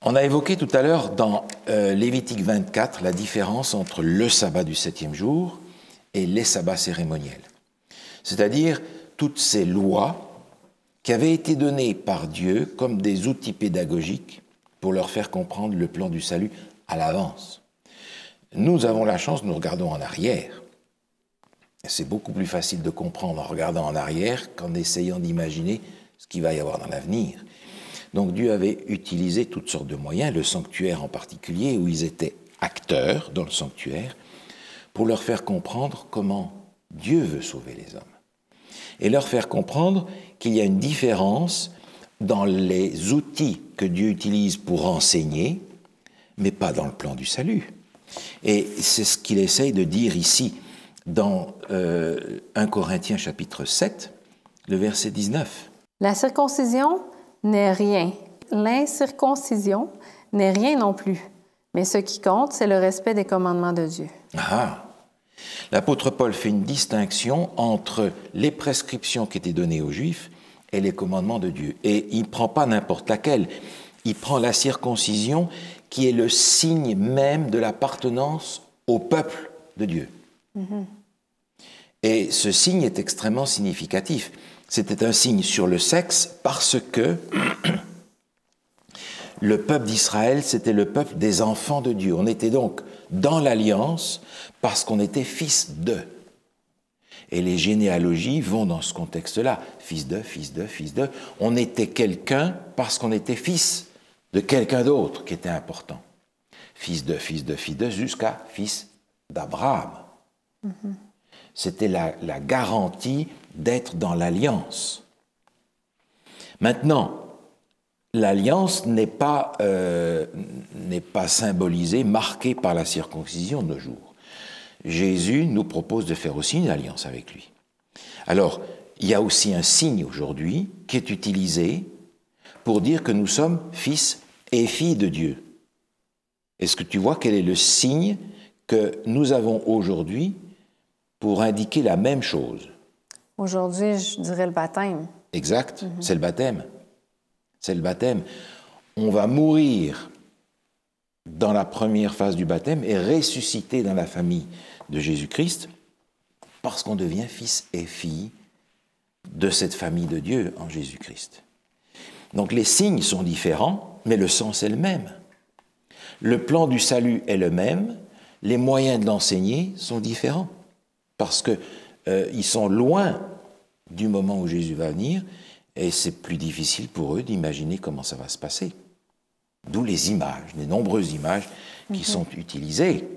On a évoqué tout à l'heure dans Lévitique 24 la différence entre le sabbat du 7e jour et les sabbats cérémoniels. C'est-à-dire toutes ces lois qui avaient été données par Dieu comme des outils pédagogiques pour leur faire comprendre le plan du salut à l'avance. Nous avons la chance, nous regardons en arrière. C'est beaucoup plus facile de comprendre en regardant en arrière qu'en essayant d'imaginer ce qu'il va y avoir dans l'avenir. Donc Dieu avait utilisé toutes sortes de moyens, le sanctuaire en particulier, où ils étaient acteurs dans le sanctuaire, pour leur faire comprendre comment Dieu veut sauver les hommes. Et leur faire comprendre qu'il y a une différence dans les outils que Dieu utilise pour enseigner, mais pas dans le plan du salut. Et c'est ce qu'il essaye de dire ici dans 1 Corinthiens chapitre 7, le verset 19. La circoncision n'est rien. L'incirconcision n'est rien non plus. Mais ce qui compte, c'est le respect des commandements de Dieu. Ah! L'apôtre Paul fait une distinction entre les prescriptions qui étaient données aux Juifs et les commandements de Dieu. Et il ne prend pas n'importe laquelle. Il prend la circoncision qui est le signe même de l'appartenance au peuple de Dieu. Mm-hmm. Et ce signe est extrêmement significatif. C'était un signe sur le sexe parce que le peuple d'Israël, c'était le peuple des enfants de Dieu. On était donc dans l'alliance parce qu'on était fils d'eux. Et les généalogies vont dans ce contexte-là. Fils d'eux, fils d'eux, fils d'eux. On était quelqu'un parce qu'on était fils de quelqu'un d'autre qui était important. Fils d'eux, fils d'eux, fils d'eux, jusqu'à fils d'Abraham. Mm-hmm. C'était la garantie d'être dans l'alliance. Maintenant, l'alliance n'est pas symbolisée, marquée par la circoncision de nos jours. Jésus nous propose de faire aussi une alliance avec lui. Alors, il y a aussi un signe aujourd'hui qui est utilisé pour dire que nous sommes fils et filles de Dieu. Est-ce que tu vois quel est le signe que nous avons aujourd'hui pour indiquer la même chose? Aujourd'hui, je dirais le baptême. Exact, c'est le baptême. C'est le baptême. On va mourir dans la première phase du baptême et ressusciter dans la famille de Jésus-Christ parce qu'on devient fils et fille de cette famille de Dieu en Jésus-Christ. Donc les signes sont différents, mais le sens est le même. Le plan du salut est le même, les moyens de l'enseigner sont différents parce qu'ils sont loin du moment où Jésus va venir et c'est plus difficile pour eux d'imaginer comment ça va se passer. D'où les images, les nombreuses images qui sont utilisées.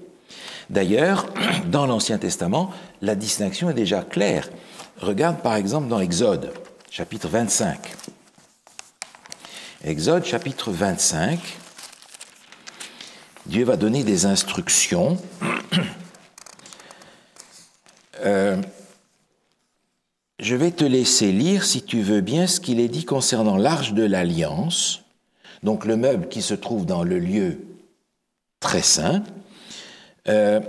D'ailleurs, dans l'Ancien Testament, la distinction est déjà claire. Regarde par exemple dans Exode, chapitre 25. Exode, chapitre 25, Dieu va donner des instructions. Je vais te laisser lire, si tu veux bien, ce qu'il est dit concernant l'arche de l'Alliance, donc le meuble qui se trouve dans le lieu très saint. Le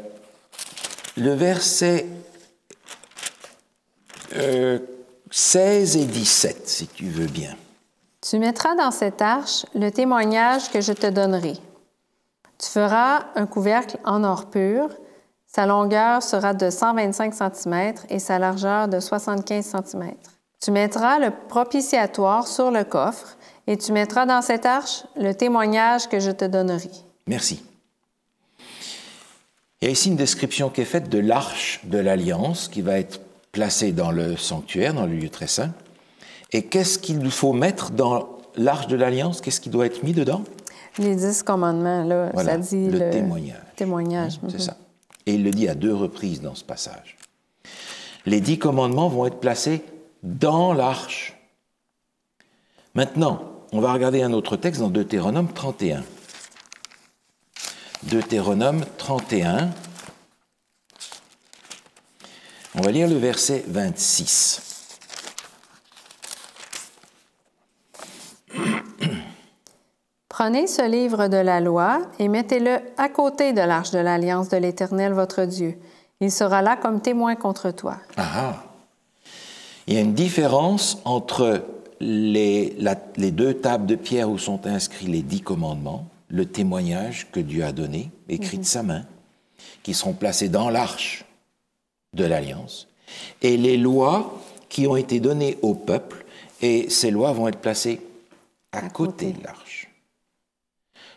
verset 16 et 17, si tu veux bien. Tu mettras dans cette arche le témoignage que je te donnerai. Tu feras un couvercle en or pur. Sa longueur sera de 125 cm et sa largeur de 75 cm. Tu mettras le propitiatoire sur le coffre et tu mettras dans cette arche le témoignage que je te donnerai. Merci. Il y a ici une description qui est faite de l'arche de l'Alliance qui va être placée dans le sanctuaire, dans le lieu très saint. Et qu'est-ce qu'il nous faut mettre dans l'arche de l'Alliance? Qu'est-ce qui doit être mis dedans? Les 10 commandements, là, voilà, ça dit le témoignage. Témoignage. C'est ça. Et il le dit à 2 reprises dans ce passage. Les 10 commandements vont être placés dans l'arche. Maintenant, on va regarder un autre texte dans Deutéronome 31. Deutéronome 31. On va lire le verset 26. Prenez ce livre de la loi et mettez-le à côté de l'arche de l'Alliance de l'Éternel, votre Dieu. Il sera là comme témoin contre toi. Ah! Il y a une différence entre les 2 tables de pierre où sont inscrits les 10 commandements, le témoignage que Dieu a donné, écrit de sa main, qui seront placés dans l'arche de l'Alliance, et les lois qui ont été données au peuple, et ces lois vont être placées à côté de l'arche.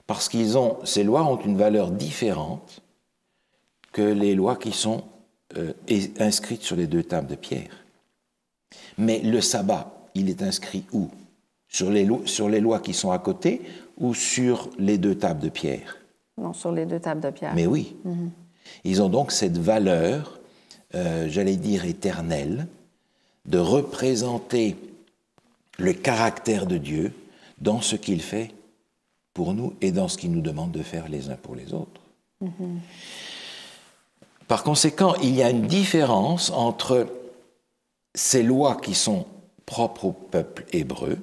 Parce que ces lois ont une valeur différente que les lois qui sont inscrites sur les 2 tables de pierre. Mais le sabbat, il est inscrit où? Sur les lois qui sont à côté ou sur les 2 tables de pierre? Non, sur les 2 tables de pierre. Mais oui. Ils ont donc cette valeur, j'allais dire éternelle, de représenter le caractère de Dieu dans ce qu'il fait pour nous et dans ce qu'il nous demande de faire les uns pour les autres. Par conséquent, il y a une différence entre ces lois qui sont propres au peuple hébreu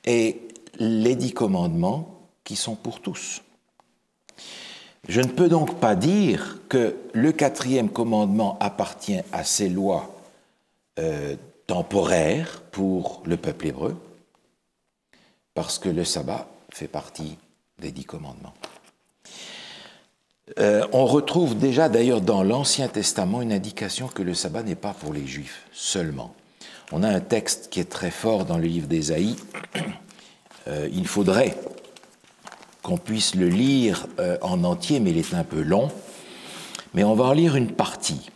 et les 10 commandements qui sont pour tous. Je ne peux donc pas dire que le 4e commandement appartient à ces lois temporaires pour le peuple hébreu, parce que le sabbat fait partie des 10 commandements. On retrouve déjà d'ailleurs dans l'Ancien Testament une indication que le sabbat n'est pas pour les Juifs seulement. On a un texte qui est très fort dans le livre d'Ésaïe. Il faudrait qu'on puisse le lire en entier, mais il est un peu long. Mais on va en lire une partie.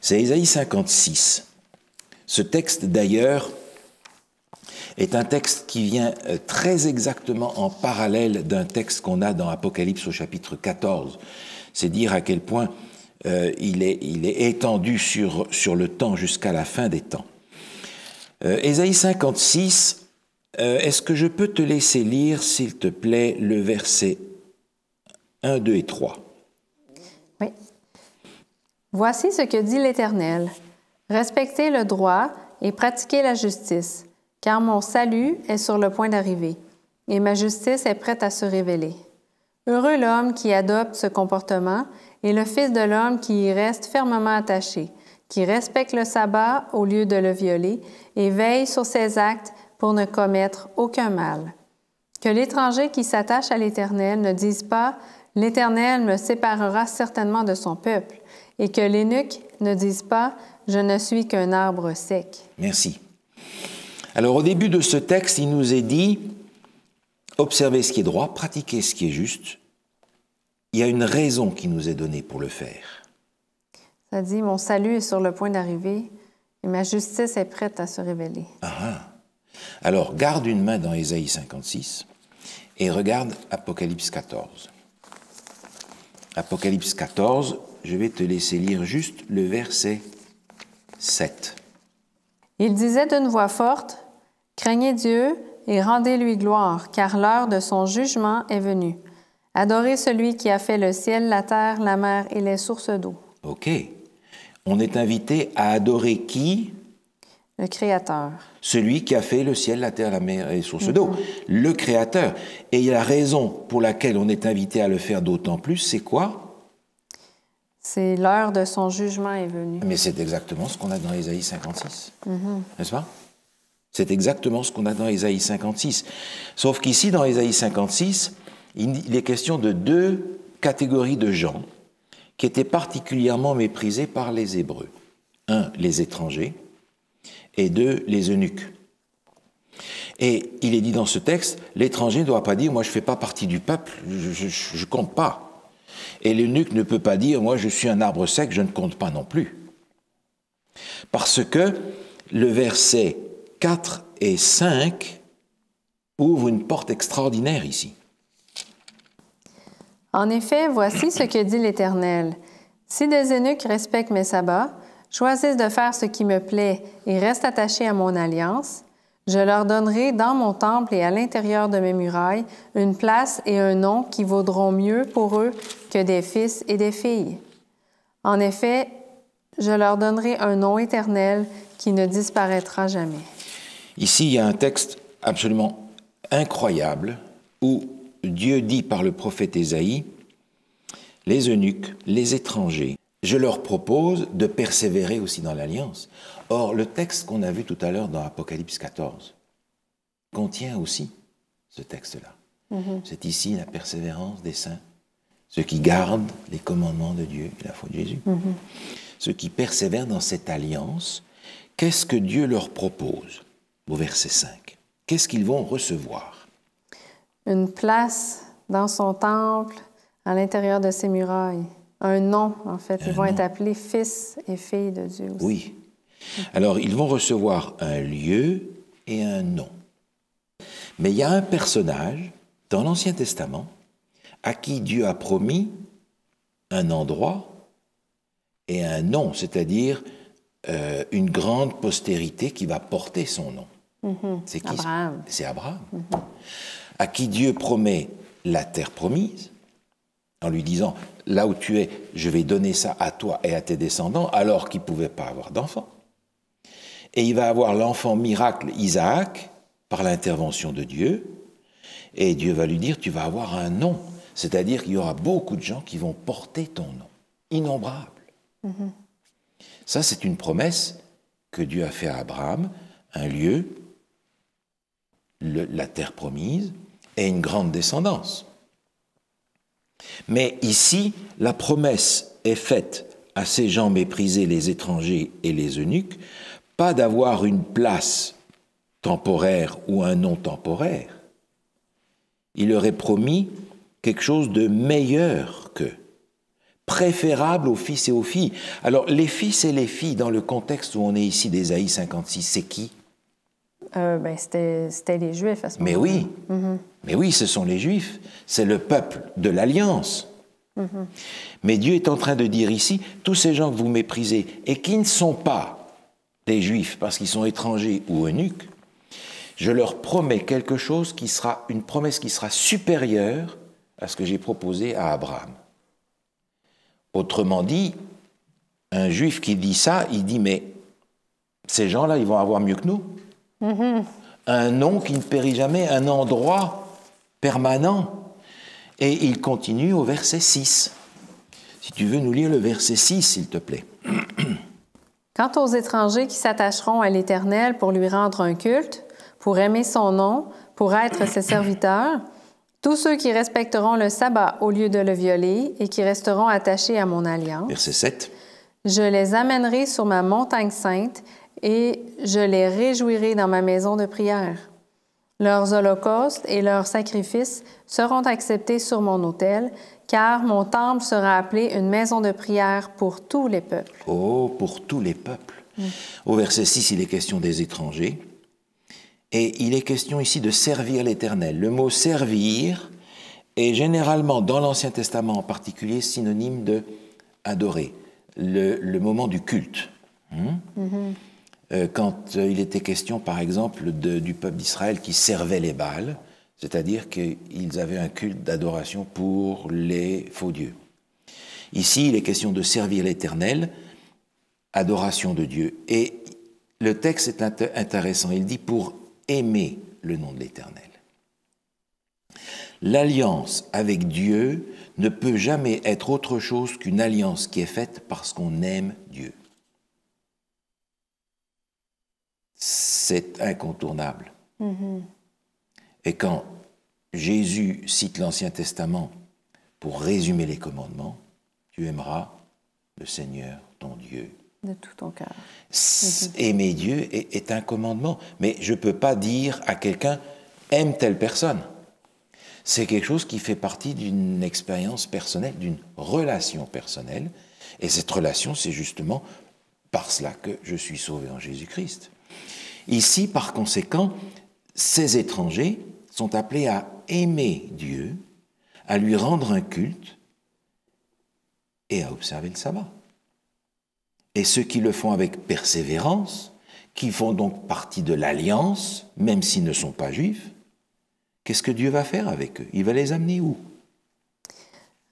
C'est Ésaïe 56. Ce texte d'ailleurs est un texte qui vient très exactement en parallèle d'un texte qu'on a dans Apocalypse au chapitre 14. C'est dire à quel point il est étendu sur le temps jusqu'à la fin des temps. Ésaïe 56, est-ce que je peux te laisser lire, s'il te plaît, le verset 1, 2 et 3? Oui. Voici ce que dit l'Éternel. Respectez le droit et pratiquez la justice, car mon salut est sur le point d'arriver, et ma justice est prête à se révéler. Heureux l'homme qui adopte ce comportement, et le Fils de l'homme qui y reste fermement attaché, qui respecte le sabbat au lieu de le violer, et veille sur ses actes pour ne commettre aucun mal. Que l'étranger qui s'attache à l'Éternel ne dise pas « L'Éternel me séparera certainement de son peuple », et que l'eunuque ne dise pas « Je ne suis qu'un arbre sec ». Merci. Alors au début de ce texte, il nous est dit « Observez ce qui est droit, pratiquez ce qui est juste ». Il y a une raison qui nous est donnée pour le faire. Ça dit « Mon salut est sur le point d'arriver et ma justice est prête à se révéler ». Alors, garde une main dans Ésaïe 56 et regarde Apocalypse 14. Apocalypse 14, je vais te laisser lire juste le verset 7. Il disait d'une voix forte, « Craignez Dieu et rendez-lui gloire, car l'heure de son jugement est venue. Adorez celui qui a fait le ciel, la terre, la mer et les sources d'eau. » OK. On est invité à adorer qui? Le Créateur. Celui qui a fait le ciel, la terre, la mer et les sources d'eau. Le Créateur. Et la raison pour laquelle on est invité à le faire d'autant plus, c'est quoi? C'est l'heure de son jugement est venue. Mais c'est exactement ce qu'on a dans Ésaïe 56. N'est-ce pas? C'est exactement ce qu'on a dans Ésaïe 56. Sauf qu'ici, dans Ésaïe 56, il est question de 2 catégories de gens qui étaient particulièrement méprisés par les Hébreux. 1, les étrangers, et 2, les eunuques. Et il est dit dans ce texte, l'étranger ne doit pas dire « moi je ne fais pas partie du peuple, je ne compte pas ». Et l'eunuque ne peut pas dire « moi je suis un arbre sec, je ne compte pas non plus ». Parce que le verset 4 et 5 ouvrent une porte extraordinaire ici. En effet, voici ce que dit l'Éternel. Si des eunuques respectent mes sabbats, choisissent de faire ce qui me plaît et restent attachés à mon alliance, je leur donnerai dans mon temple et à l'intérieur de mes murailles une place et un nom qui vaudront mieux pour eux que des fils et des filles. En effet, je leur donnerai un nom éternel qui ne disparaîtra jamais. Ici, il y a un texte absolument incroyable où Dieu dit par le prophète Ésaïe, les eunuques, les étrangers, je leur propose de persévérer aussi dans l'alliance. Or, le texte qu'on a vu tout à l'heure dans Apocalypse 14 contient aussi ce texte-là. C'est ici la persévérance des saints, ceux qui gardent les commandements de Dieu et la foi de Jésus. Ceux qui persévèrent dans cette alliance, qu'est-ce que Dieu leur propose au verset 5? Qu'est-ce qu'ils vont recevoir? Une place dans son temple, à l'intérieur de ses murailles. Un nom, en fait. Ils vont être appelés fils et filles de Dieu aussi. Oui. Alors, ils vont recevoir un lieu et un nom. Mais il y a un personnage dans l'Ancien Testament à qui Dieu a promis un endroit et un nom, c'est-à-dire une grande postérité qui va porter son nom. C'est qui? Abraham. C'est Abraham. À qui Dieu promet la terre promise, en lui disant, là où tu es, je vais donner ça à toi et à tes descendants, alors qu'il ne pouvait pas avoir d'enfant. Et il va avoir l'enfant miracle Isaac, par l'intervention de Dieu, et Dieu va lui dire, tu vas avoir un nom, c'est-à-dire qu'il y aura beaucoup de gens qui vont porter ton nom, innombrables. Ça, c'est une promesse que Dieu a fait à Abraham, un lieu, la terre promise, et une grande descendance. Mais ici, la promesse est faite à ces gens méprisés, les étrangers et les eunuques, pas d'avoir une place temporaire ou un nom temporaire. Il leur est promis quelque chose de meilleur qu'eux, préférable aux fils et aux filles. Alors, les fils et les filles, dans le contexte où on est ici d'Ésaïe 56, c'est qui? C'était les Juifs à ce moment-là. Mais oui, mais oui, ce sont les Juifs. C'est le peuple de l'Alliance. Mais Dieu est en train de dire ici, tous ces gens que vous méprisez et qui ne sont pas des Juifs parce qu'ils sont étrangers ou eunuques, je leur promets quelque chose qui sera une promesse qui sera supérieure à ce que j'ai proposé à Abraham. Autrement dit, un Juif qui dit ça, il dit, mais ces gens-là, ils vont avoir mieux que nous. Un nom qui ne périt jamais, un endroit permanent. Et il continue au verset 6. Si tu veux nous lire le verset 6, s'il te plaît. Quant aux étrangers qui s'attacheront à l'Éternel pour lui rendre un culte, pour aimer son nom, pour être ses serviteurs, tous ceux qui respecteront le sabbat au lieu de le violer et qui resteront attachés à mon alliance, Verset 7. je les amènerai sur ma montagne sainte et je les réjouirai dans ma maison de prière. Leurs holocaustes et leurs sacrifices seront acceptés sur mon autel, car mon temple sera appelé une maison de prière pour tous les peuples. Oh, pour tous les peuples. Au verset 6, il est question des étrangers. Et il est question ici de servir l'Éternel. Le mot « servir » est généralement, dans l'Ancien Testament en particulier, synonyme de « adorer », le moment du culte. Quand il était question, par exemple, du peuple d'Israël qui servait les Baals, c'est-à-dire qu'ils avaient un culte d'adoration pour les faux dieux. Ici, il est question de servir l'Éternel, adoration de Dieu. Et le texte est intéressant. Il dit « pour aimer le nom de l'Éternel ». L'alliance avec Dieu ne peut jamais être autre chose qu'une alliance qui est faite parce qu'on aime Dieu. C'est incontournable. Et quand Jésus cite l'Ancien Testament pour résumer les commandements, tu aimeras le Seigneur, ton Dieu. De tout ton cœur. Aimer Dieu est un commandement. Mais je ne peux pas dire à quelqu'un « aime telle personne ». C'est quelque chose qui fait partie d'une expérience personnelle, d'une relation personnelle. Et cette relation, c'est justement par cela que je suis sauvé en Jésus-Christ. Ici, par conséquent, ces étrangers sont appelés à aimer Dieu, à lui rendre un culte et à observer le sabbat. Et ceux qui le font avec persévérance, qui font donc partie de l'alliance, même s'ils ne sont pas juifs, qu'est-ce que Dieu va faire avec eux? Il va les amener où?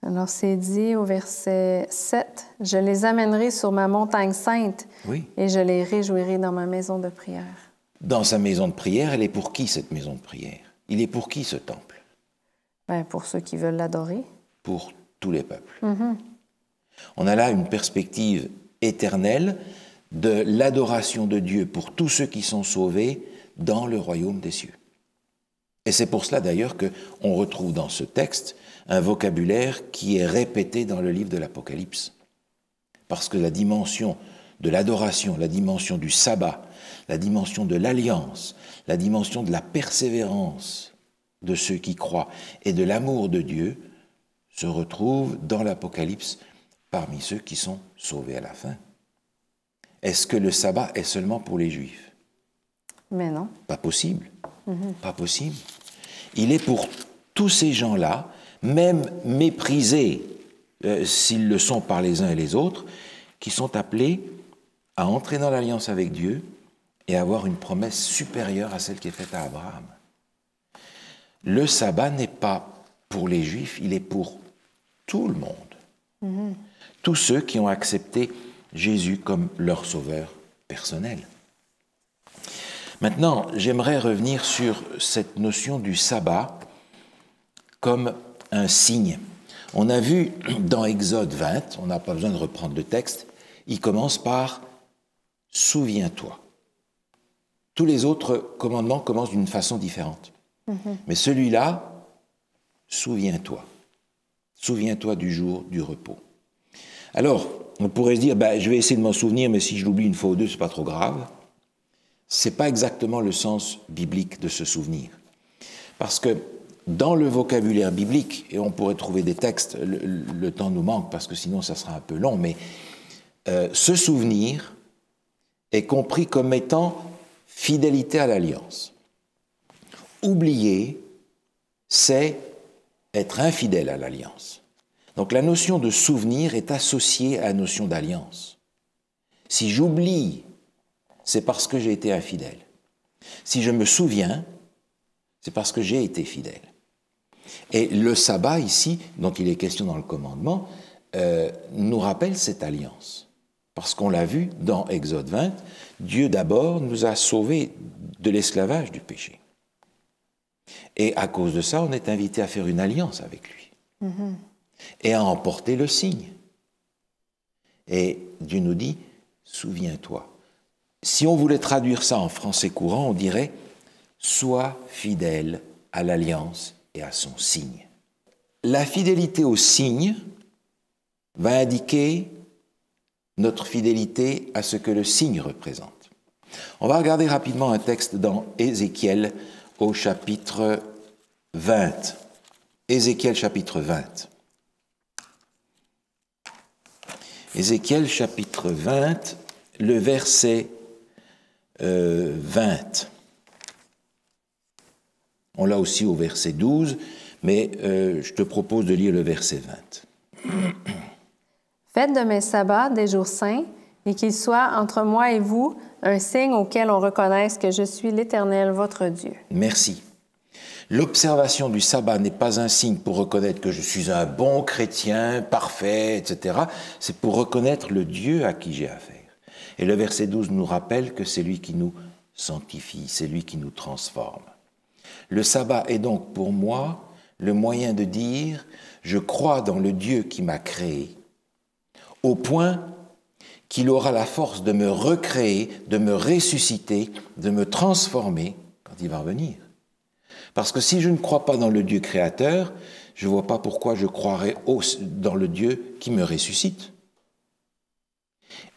Alors, c'est dit au verset 7, « Je les amènerai sur ma montagne sainte et je les réjouirai dans ma maison de prière. » Dans sa maison de prière, elle est pour qui cette maison de prière? Il est pour qui ce temple? Pour ceux qui veulent l'adorer. Pour tous les peuples. On a là une perspective éternelle de l'adoration de Dieu pour tous ceux qui sont sauvés dans le royaume des cieux. Et c'est pour cela d'ailleurs qu'on retrouve dans ce texte un vocabulaire qui est répété dans le livre de l'Apocalypse. Parce que la dimension de l'adoration, la dimension du sabbat, la dimension de l'alliance, la dimension de la persévérance de ceux qui croient et de l'amour de Dieu se retrouve dans l'Apocalypse parmi ceux qui sont sauvés à la fin. Est-ce que le sabbat est seulement pour les Juifs? Mais non. Pas possible. Pas possible. Il est pour tous ces gens-là, même méprisés, s'ils le sont par les uns et les autres, qui sont appelés à entrer dans l'alliance avec Dieu et avoir une promesse supérieure à celle qui est faite à Abraham. Le sabbat n'est pas pour les Juifs, il est pour tout le monde. Tous ceux qui ont accepté Jésus comme leur sauveur personnel. Maintenant, j'aimerais revenir sur cette notion du sabbat comme un signe. On a vu dans Exode 20, on n'a pas besoin de reprendre le texte, il commence par « souviens-toi ». Tous les autres commandements commencent d'une façon différente. Mais celui-là, souviens-toi. Souviens-toi du jour du repos. Alors, on pourrait se dire, je vais essayer de m'en souvenir, mais si je l'oublie une fois ou deux, c'est pas trop grave. C'est pas exactement le sens biblique de ce souvenir. Parce que dans le vocabulaire biblique, et on pourrait trouver des textes, le temps nous manque parce que sinon ça sera un peu long, mais ce souvenir est compris comme étant fidélité à l'alliance. Oublier, c'est être infidèle à l'alliance. Donc la notion de souvenir est associée à la notion d'alliance. Si j'oublie, c'est parce que j'ai été infidèle. Si je me souviens, c'est parce que j'ai été fidèle. Et le sabbat ici, dont il est question dans le commandement, nous rappelle cette alliance. Parce qu'on l'a vu dans Exode 20, Dieu d'abord nous a sauvés de l'esclavage du péché. Et à cause de ça, on est invité à faire une alliance avec lui. Et à emporter le signe. Et Dieu nous dit, souviens-toi. Si on voulait traduire ça en français courant, on dirait « sois fidèle à l'alliance et à son signe ». La fidélité au signe va indiquer notre fidélité à ce que le signe représente. On va regarder rapidement un texte dans Ézéchiel au chapitre 20. Ézéchiel chapitre 20. Ézéchiel chapitre 20, le verset 20. On l'a aussi au verset 12, mais je te propose de lire le verset 20. Faites de mes sabbats des jours saints, et qu'ils soient entre moi et vous un signe auquel on reconnaisse que je suis l'Éternel, votre Dieu. Merci. L'observation du sabbat n'est pas un signe pour reconnaître que je suis un bon chrétien, parfait, etc. C'est pour reconnaître le Dieu à qui j'ai affaire. Et le verset 12 nous rappelle que c'est lui qui nous sanctifie, c'est lui qui nous transforme. Le sabbat est donc pour moi le moyen de dire « je crois dans le Dieu qui m'a créé », au point qu'il aura la force de me recréer, de me ressusciter, de me transformer quand il va revenir. Parce que si je ne crois pas dans le Dieu créateur, je ne vois pas pourquoi je croirais dans le Dieu qui me ressuscite.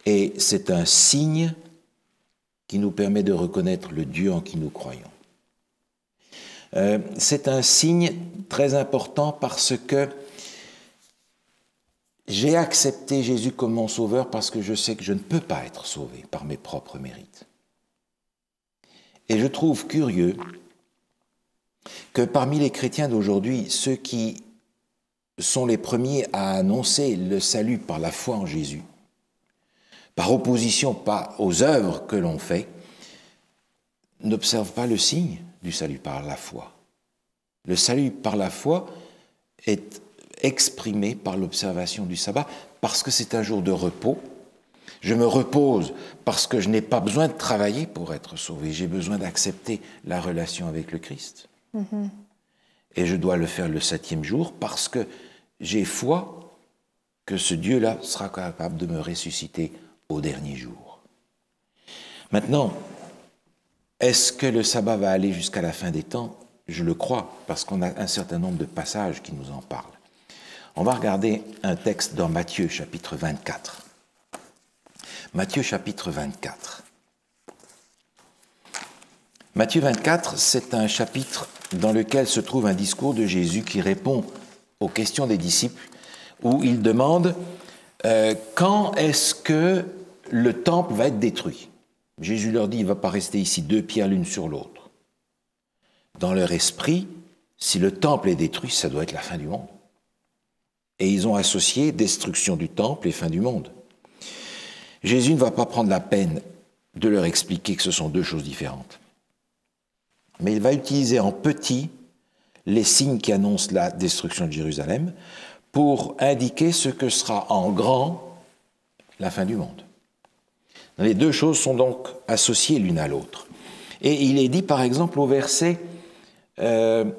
Et c'est un signe qui nous permet de reconnaître le Dieu en qui nous croyons. C'est un signe très important parce que j'ai accepté Jésus comme mon sauveur parce que je sais que je ne peux pas être sauvé par mes propres mérites. Et je trouve curieux que parmi les chrétiens d'aujourd'hui, ceux qui sont les premiers à annoncer le salut par la foi en Jésus, par opposition pas aux œuvres que l'on fait, n'observent pas le signe du salut par la foi. Le salut par la foi est exprimé par l'observation du sabbat parce que c'est un jour de repos. Je me repose parce que je n'ai pas besoin de travailler pour être sauvé. J'ai besoin d'accepter la relation avec le Christ. Et je dois le faire le 7e jour parce que j'ai foi que ce Dieu-là sera capable de me ressusciter au dernier jour. Maintenant, est-ce que le sabbat va aller jusqu'à la fin des temps? Je le crois, parce qu'on a un certain nombre de passages qui nous en parlent. On va regarder un texte dans Matthieu, chapitre 24. Matthieu, chapitre 24. Matthieu 24, c'est un chapitre dans lequel se trouve un discours de Jésus qui répond aux questions des disciples, où il demande quand est-ce que le temple va être détruit. Jésus leur dit, il ne va pas rester ici deux pierres l'une sur l'autre. Dans leur esprit, si le temple est détruit, ça doit être la fin du monde. Et ils ont associé destruction du temple et fin du monde. Jésus ne va pas prendre la peine de leur expliquer que ce sont deux choses différentes. Mais il va utiliser en petit les signes qui annoncent la destruction de Jérusalem pour indiquer ce que sera en grand la fin du monde. Les deux choses sont donc associées l'une à l'autre. Et il est dit par exemple au verset, on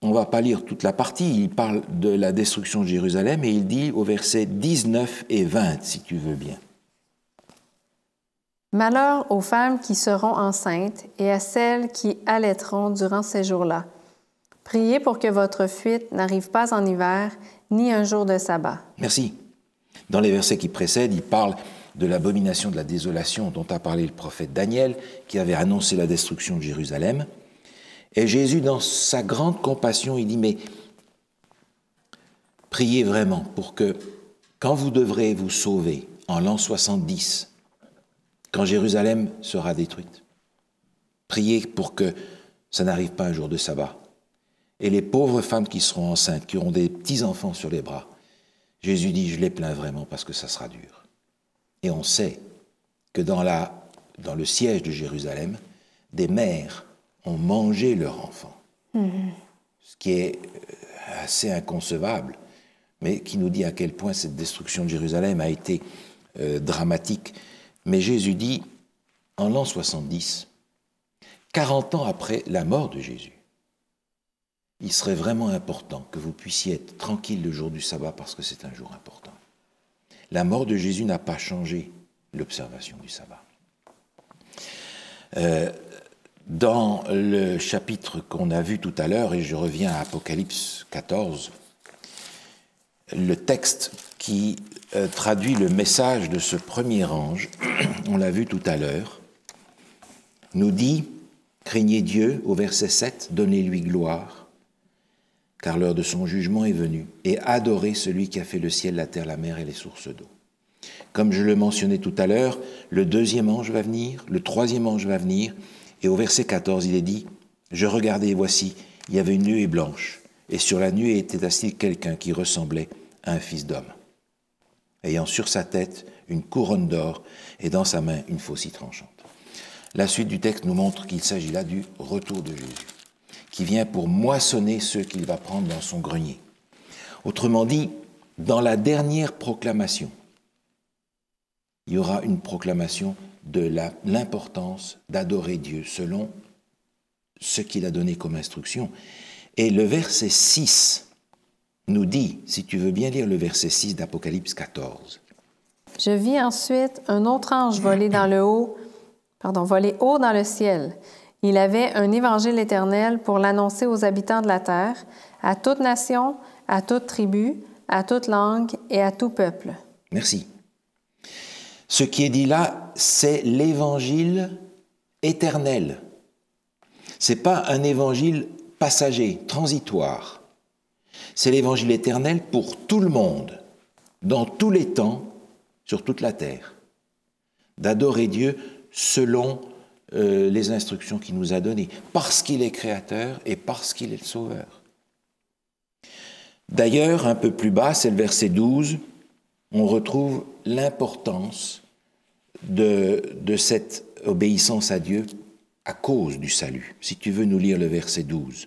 ne va pas lire toute la partie, il parle de la destruction de Jérusalem et il dit au verset 19 et 20, si tu veux bien. Malheur aux femmes qui seront enceintes et à celles qui allaiteront durant ces jours-là. Priez pour que votre fuite n'arrive pas en hiver, ni un jour de sabbat. Merci. Dans les versets qui précèdent, il parle de l'abomination de la désolation dont a parlé le prophète Daniel, qui avait annoncé la destruction de Jérusalem. Et Jésus, dans sa grande compassion, il dit, mais priez vraiment pour que, quand vous devrez vous sauver, en l'an 70, quand Jérusalem sera détruite, priez pour que ça n'arrive pas un jour de sabbat. Et les pauvres femmes qui seront enceintes, qui auront des petits-enfants sur les bras, Jésus dit, je les plains vraiment parce que ça sera dur. Et on sait que dans le siège de Jérusalem, des mères ont mangé leurs enfants. Ce qui est assez inconcevable, mais qui nous dit à quel point cette destruction de Jérusalem a été dramatique. Mais Jésus dit, en l'an 70, 40 ans après la mort de Jésus, il serait vraiment important que vous puissiez être tranquille le jour du sabbat parce que c'est un jour important. La mort de Jésus n'a pas changé l'observation du sabbat. Dans le chapitre qu'on a vu tout à l'heure, et je reviens à Apocalypse 14, le texte qui traduit le message de ce premier ange, on l'a vu tout à l'heure, nous dit « Craignez Dieu » au verset 7, « Donnez-lui gloire, car l'heure de son jugement est venue, et adorez celui qui a fait le ciel, la terre, la mer et les sources d'eau. » Comme je le mentionnais tout à l'heure, le deuxième ange va venir, le troisième ange va venir, et au verset 14, il est dit « Je regardais, et voici, il y avait une nuée blanche, et sur la nuée était assis quelqu'un qui ressemblait à un fils d'homme, ayant sur sa tête une couronne d'or, et dans sa main une faucille tranchante. » La suite du texte nous montre qu'il s'agit là du retour de Jésus, qui vient pour moissonner ceux qu'il va prendre dans son grenier. Autrement dit, dans la dernière proclamation, il y aura une proclamation de l'importance d'adorer Dieu selon ce qu'il a donné comme instruction. Et le verset 6 nous dit, si tu veux bien lire le verset 6 d'Apocalypse 14. Je vis ensuite un autre ange voler haut dans le ciel. Il avait un évangile éternel pour l'annoncer aux habitants de la terre, à toute nation, à toute tribu, à toute langue et à tout peuple. Merci. Ce qui est dit là, c'est l'évangile éternel. Ce n'est pas un évangile passager, transitoire. C'est l'évangile éternel pour tout le monde, dans tous les temps, sur toute la terre. D'adorer Dieu selon les instructions qu'il nous a données, parce qu'il est créateur et parce qu'il est le sauveur. D'ailleurs, un peu plus bas, c'est le verset 12, on retrouve l'importance de cette obéissance à Dieu à cause du salut. Si tu veux nous lire le verset 12.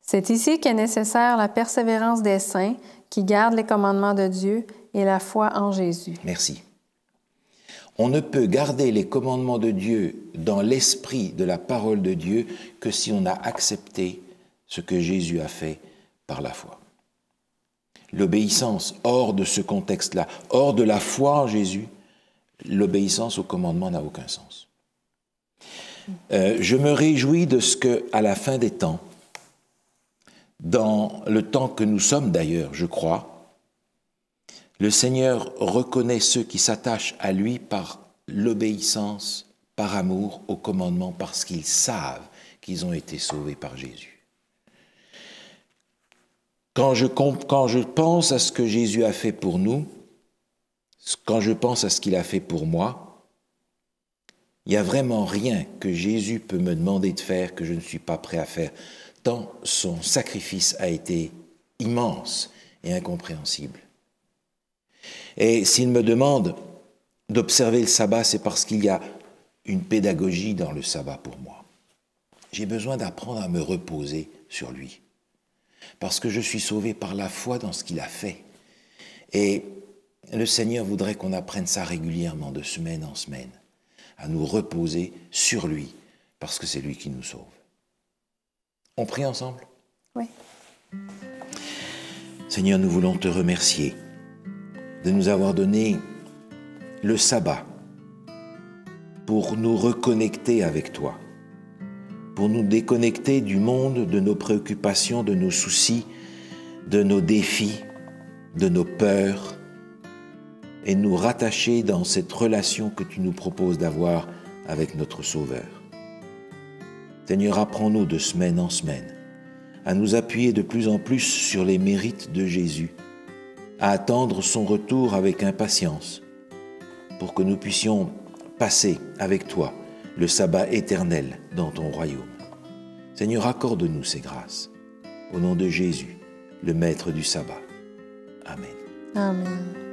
C'est ici qu'est nécessaire la persévérance des saints qui gardent les commandements de Dieu et la foi en Jésus. Merci. On ne peut garder les commandements de Dieu dans l'esprit de la parole de Dieu que si on a accepté ce que Jésus a fait par la foi. l'obéissance hors de ce contexte-là, hors de la foi en Jésus, l'obéissance au commandement n'a aucun sens. Je me réjouis de ce qu'à la fin des temps, dans le temps que nous sommes d'ailleurs, je crois, le Seigneur reconnaît ceux qui s'attachent à lui par l'obéissance, par amour au commandement, parce qu'ils savent qu'ils ont été sauvés par Jésus. Quand je pense à ce que Jésus a fait pour nous, quand je pense à ce qu'il a fait pour moi, il n'y a vraiment rien que Jésus peut me demander de faire que je ne suis pas prêt à faire, tant son sacrifice a été immense et incompréhensible. Et s'il me demande d'observer le sabbat, c'est parce qu'il y a une pédagogie dans le sabbat pour moi. J'ai besoin d'apprendre à me reposer sur lui, parce que je suis sauvé par la foi dans ce qu'il a fait. Et le Seigneur voudrait qu'on apprenne ça régulièrement, de semaine en semaine, à nous reposer sur lui, parce que c'est lui qui nous sauve. On prie ensemble? Oui. Seigneur, nous voulons te remercier de nous avoir donné le sabbat pour nous reconnecter avec toi, pour nous déconnecter du monde, de nos préoccupations, de nos soucis, de nos défis, de nos peurs, et nous rattacher dans cette relation que tu nous proposes d'avoir avec notre Sauveur. Seigneur, apprends-nous de semaine en semaine à nous appuyer de plus en plus sur les mérites de Jésus, à attendre son retour avec impatience, pour que nous puissions passer avec toi le sabbat éternel dans ton royaume. Seigneur, accorde-nous ces grâces. Au nom de Jésus, le Maître du sabbat. Amen. Amen.